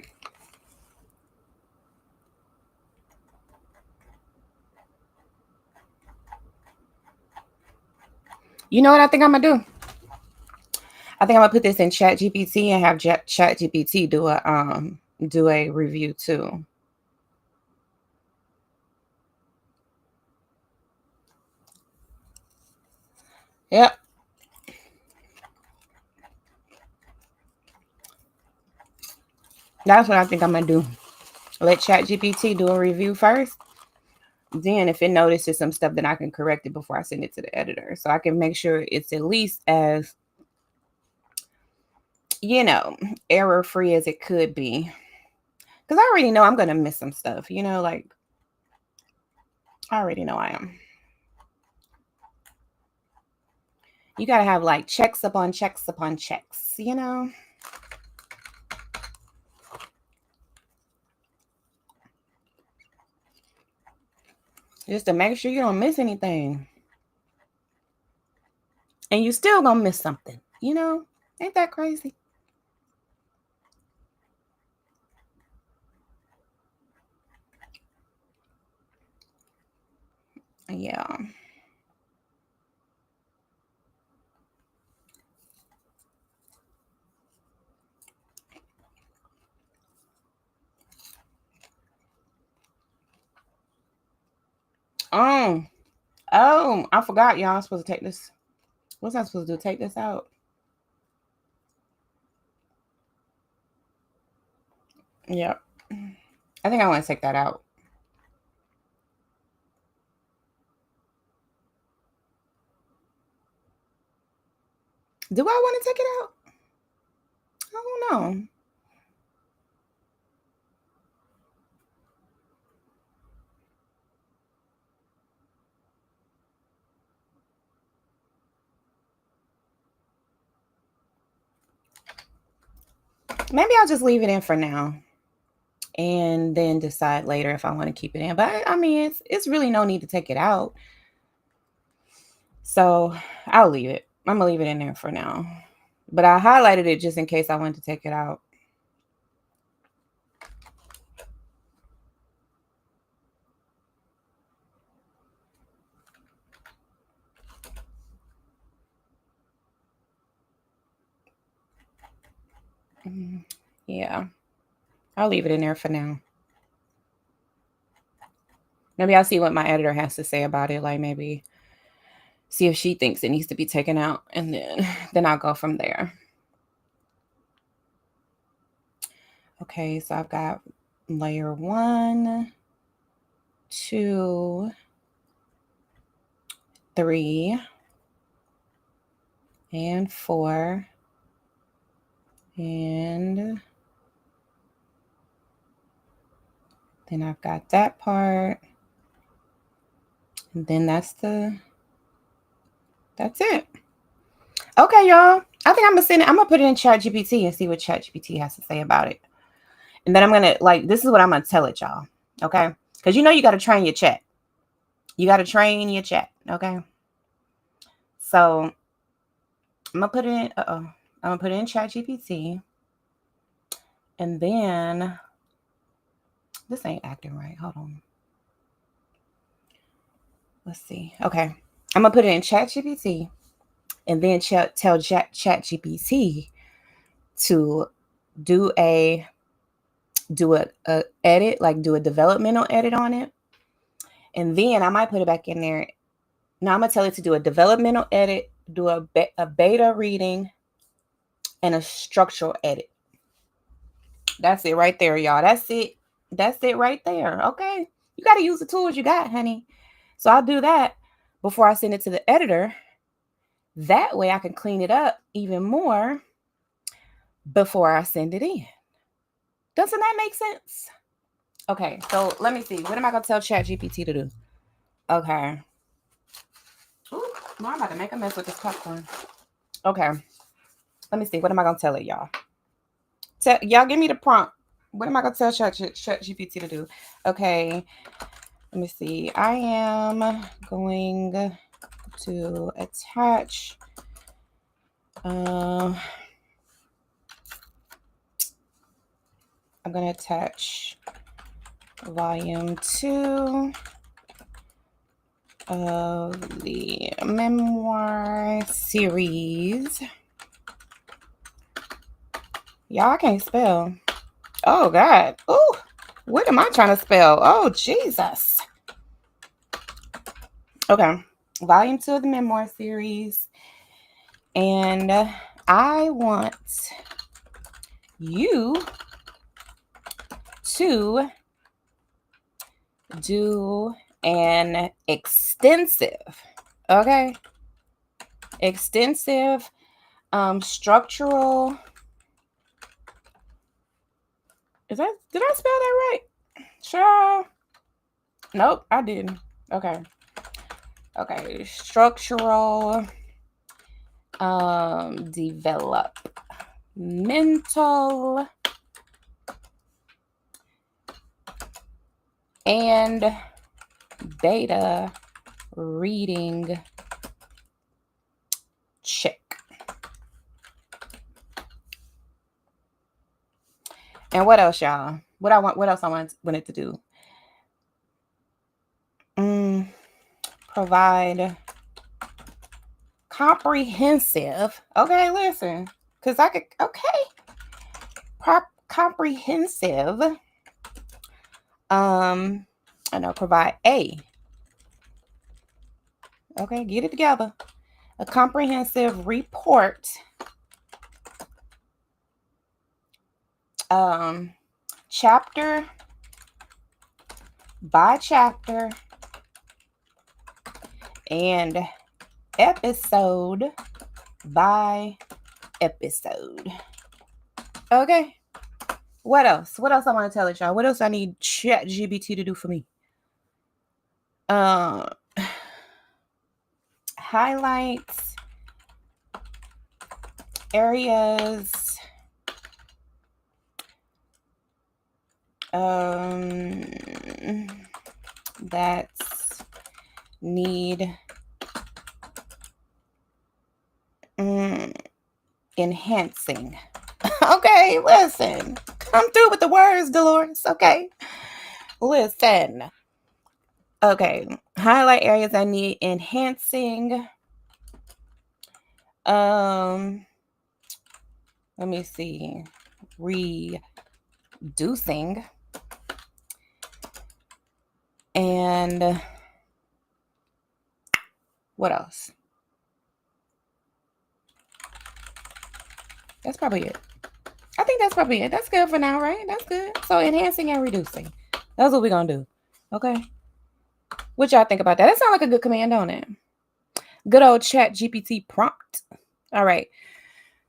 [SPEAKER 1] You know what I think I'm gonna do? I think I'm gonna put this in Chat GPT and have Chat GPT do a review too. Yep. That's what I think I'm gonna do. Let Chat GPT do a review first. Then if it notices some stuff, then I can correct it before I send it to the editor. So I can make sure it's at least as, error free as it could be. Because I already know I'm gonna miss some stuff, like I already know I am. You gotta have like checks upon checks upon checks, just to make sure you don't miss anything. And you still gonna miss something, ain't that crazy? Yeah. I forgot, y'all. I'm supposed to take this. What's I supposed to do? Take this out? Yep. I think I want to take that out. Do I want to take it out? I don't know. Maybe I'll just leave it in for now and then decide later if I want to keep it in. But I mean, it's really no need to take it out. So I'll leave it. I'm gonna leave it in there for now. But I highlighted it just in case I wanted to take it out. Yeah, I'll leave it in there for now. Maybe I'll see what my editor has to say about it. Like maybe see if she thinks it needs to be taken out, and then I'll go from there. Okay, so I've got layer 1, 2, 3, and 4, and then I've got that part, and then that's it. Okay, y'all. I think I'm gonna put it in Chat GPT and see what Chat GPT has to say about it. And then I'm gonna this is what I'm gonna tell it, y'all. Okay? Because you gotta train your chat. You gotta train your chat. Okay. So I'm gonna put it in I'm gonna put it in Chat GPT. And then this ain't acting right. Hold on. Let's see. Okay. I'm gonna put it in Chat GPT and then tell Chat GPT to do a edit, like do a developmental edit on it. And then I might put it back in there. Now I'm gonna tell it to do a developmental edit, do a beta reading, and a structural edit. That's it right there, y'all. That's it. That's it right there. Okay. You got to use the tools you got, honey. So I'll do that before I send it to the editor. That way I can clean it up even more before I send it in. Doesn't that make sense? Okay, so let me see. What am I going to tell ChatGPT to do? Okay. Ooh, no, I'm about to make a mess with this popcorn. Okay. Let me see. What am I going to tell it, y'all? Y'all give me the prompt. What am I going to tell ChatGPT to do? Okay. Let me see. I am going to attach I'm going to attach volume 2 of the memoir series. Y'all, I can't spell. Oh, God. Oh, what am I trying to spell? Oh, Jesus. Okay. Volume 2 of the memoir series. And I want you to do an extensive structural. Did I spell that right? Sure. Nope, I didn't. Okay. Structural developmental and beta reading check. And what else, y'all? What else I wanted to do? Provide comprehensive. Okay, listen, because I could. Okay, comprehensive. I know. Provide a. Okay, get it together. A comprehensive report. Chapter by chapter and episode by episode. Okay. What else? What else I want to tell it, y'all? What else I need ChatGPT to do for me? Highlights areas that need enhancing. Okay, listen. Come through with the words, Delores. Okay. Listen. Okay. Highlight areas I need enhancing. Let me see. Reducing. And what else? That's probably it. I think that's probably it. That's good for now, right? That's good. So enhancing and reducing. That's what we're going to do. Okay. What y'all think about that? That sounds like a good command, don't it? Good old ChatGPT prompt. All right.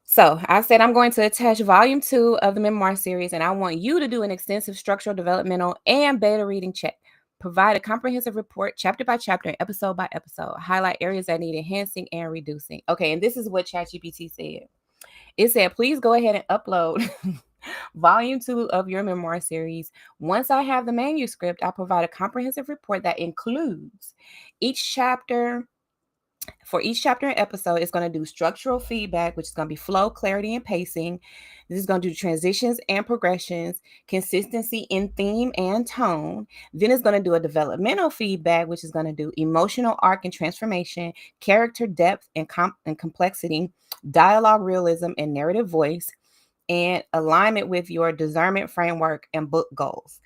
[SPEAKER 1] So I said I'm going to attach volume 2 of the memoir series, and I want you to do an extensive structural, developmental, and beta reading check. Provide a comprehensive report, chapter by chapter, and episode by episode. Highlight areas that need enhancing and reducing. Okay, and this is what ChatGPT said. It said, please go ahead and upload volume 2 of your memoir series. Once I have the manuscript, I'll provide a comprehensive report that includes each chapter. For each chapter and episode, it's going to do structural feedback, which is going to be flow, clarity, and pacing. This is going to do transitions and progressions, consistency in theme and tone. Then it's going to do a developmental feedback, which is going to do emotional arc and transformation, character depth and complexity, dialogue realism and narrative voice, and alignment with your discernment framework and book goals.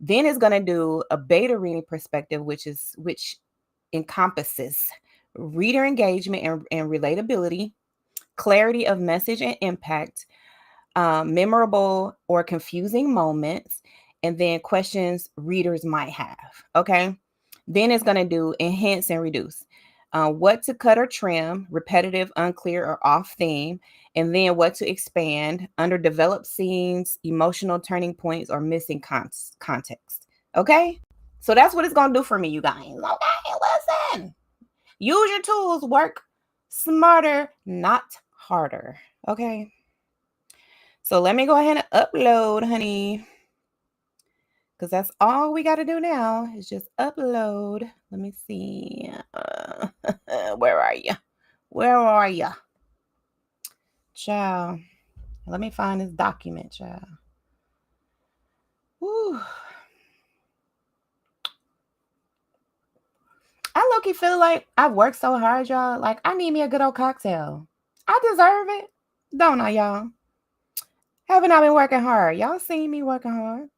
[SPEAKER 1] Then it's going to do a beta reading perspective, which encompasses reader engagement and relatability, clarity of message and impact, memorable or confusing moments, and then questions readers might have. Okay. Then it's going to do enhance and reduce. What to cut or trim, repetitive, unclear, or off theme, and then what to expand, underdeveloped scenes, emotional turning points, or missing context. Okay? So that's what it's going to do for me, you guys. Okay, listen. Use your tools, work smarter, not harder. Okay? So let me go ahead and upload, honey. Because that's all we got to do now is just upload. Let me see. Where are you? Where are you? Child. Let me find this document, child. Whew. I low-key feel like I've worked so hard, y'all. Like, I need me a good old cocktail. I deserve it. Don't I, y'all? Haven't I been working hard? Y'all seen me working hard?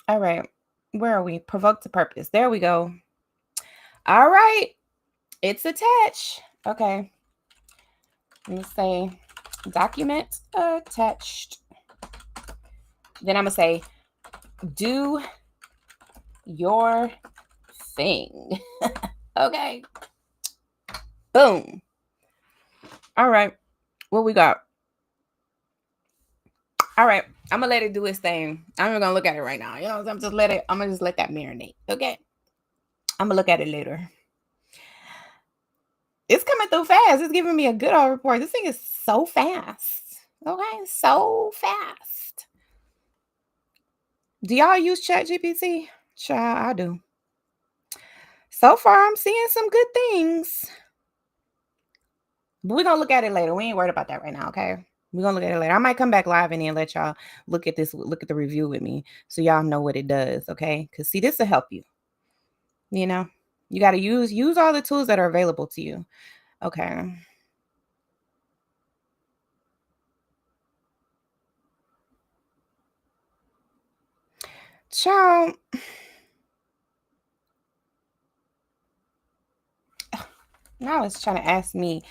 [SPEAKER 1] All right. Where are we? Provoke to purpose. There we go. All right. It's attached. Okay. Let me say document attached. Then I'm going to say do your thing. Okay. Boom. All right. What we got? All right. I'm gonna let it do its thing. I'm not gonna look at it right now. You know, I'm gonna just let that marinate. Okay. I'm gonna look at it later. It's coming through fast. It's giving me a good old report. This thing is so fast. Okay, so fast. Do y'all use ChatGPT? Child, I do. So far, I'm seeing some good things. But we're gonna look at it later. We ain't worried about that right now, okay? We're gonna look at it later. I might come back live and then let y'all look at the review with me so y'all know what it does, okay? Because see, this will help you. You know, you gotta use all the tools that are available to you. Okay. Child. Now it's trying to ask me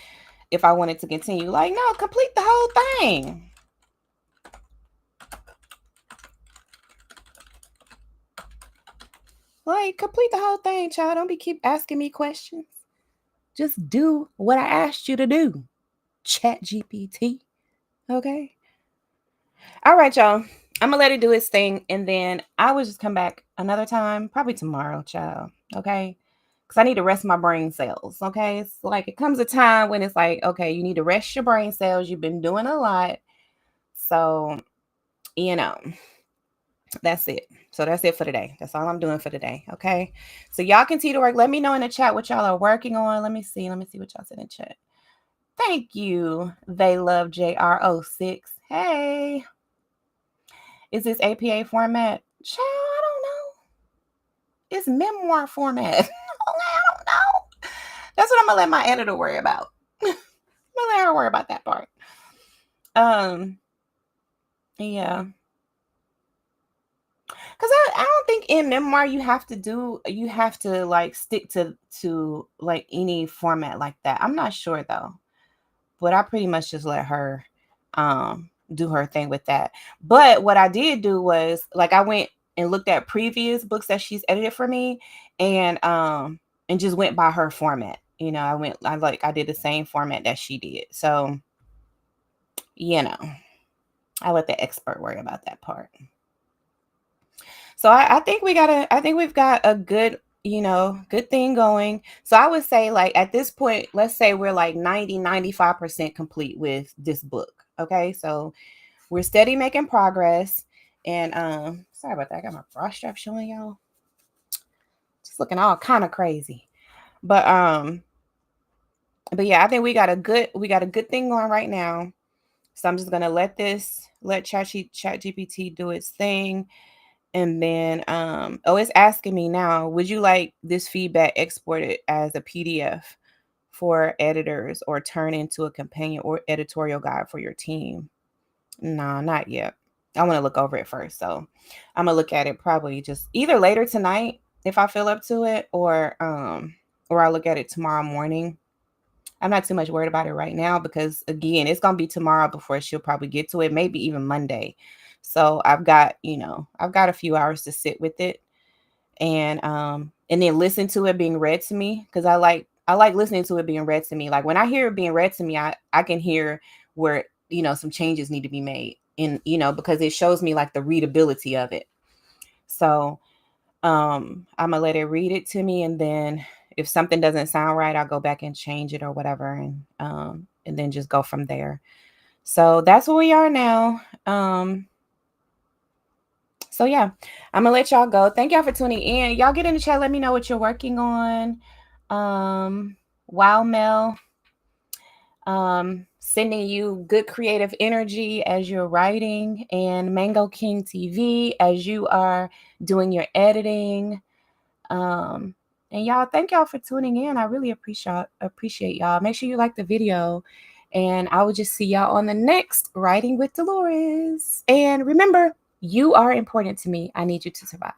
[SPEAKER 1] if I wanted to continue. Like, no, complete the whole thing. Like, complete the whole thing, child. Don't be keep asking me questions. Just do what I asked you to do. Chat GPT. Okay. All right, y'all. I'm gonna let it do its thing, and then I will just come back another time, probably tomorrow, child. Okay. Because I need to rest my brain cells. Okay. It's like it comes a time when it's like, okay, you need to rest your brain cells. You've been doing a lot. So, you know, that's it. So that's it for today. That's all I'm doing for today. Okay. So y'all continue to work. Let me know in the chat what y'all are working on. Let me see. Let me see what y'all said in chat. Thank you. They love JR06. Hey. Is this APA format? Child, I don't know. It's memoir format. Okay, I don't know. That's what I'm gonna let my editor worry about. I'm gonna let her worry about that part. Yeah. Because I don't think in memoir you have to like stick to like any format like that. I'm not sure though. But I pretty much just let her do her thing with that. But what I did do was like I went and looked at previous books that she's edited for me and just went by her format. You know, I did the same format that she did. So, you know, I let the expert worry about that part. So I think we've got a good, good thing going. So I would say like at this point, let's say we're like 95% complete with this book. Okay. So we're steady making progress. And sorry about that. I got my bra strap showing y'all. Just looking all kind of crazy. But yeah, I think we got a good thing going right now. So I'm just gonna let ChatGPT do its thing. And then, it's asking me now, would you like this feedback exported as a PDF for editors or turn into a companion or editorial guide for your team? No, not yet. I want to look over it first. So I'm gonna look at it probably just either later tonight if I feel up to it, or I'll look at it tomorrow morning. I'm not too much worried about it right now because again, it's gonna be tomorrow before she'll probably get to it, maybe even Monday. So I've got, I've got a few hours to sit with it and then listen to it being read to me because I like listening to it being read to me. Like when I hear it being read to me, I can hear where some changes need to be made in because it shows me like the readability of it. So I'm gonna let it read it to me, and then if something doesn't sound right, I'll go back and change it or whatever, and then just go from there. So that's where we are now. So yeah, I'm gonna let y'all go. Thank y'all for tuning in. Y'all get in the chat. Let me know what you're working on. Wow, Mel. Sending you good creative energy as you're writing, and Mango King TV as you are doing your editing. And y'all, thank y'all for tuning in. I really appreciate y'all. Make sure you like the video, and I will just see y'all on the next Writing with Delores. And remember, you are important to me. I need you to survive.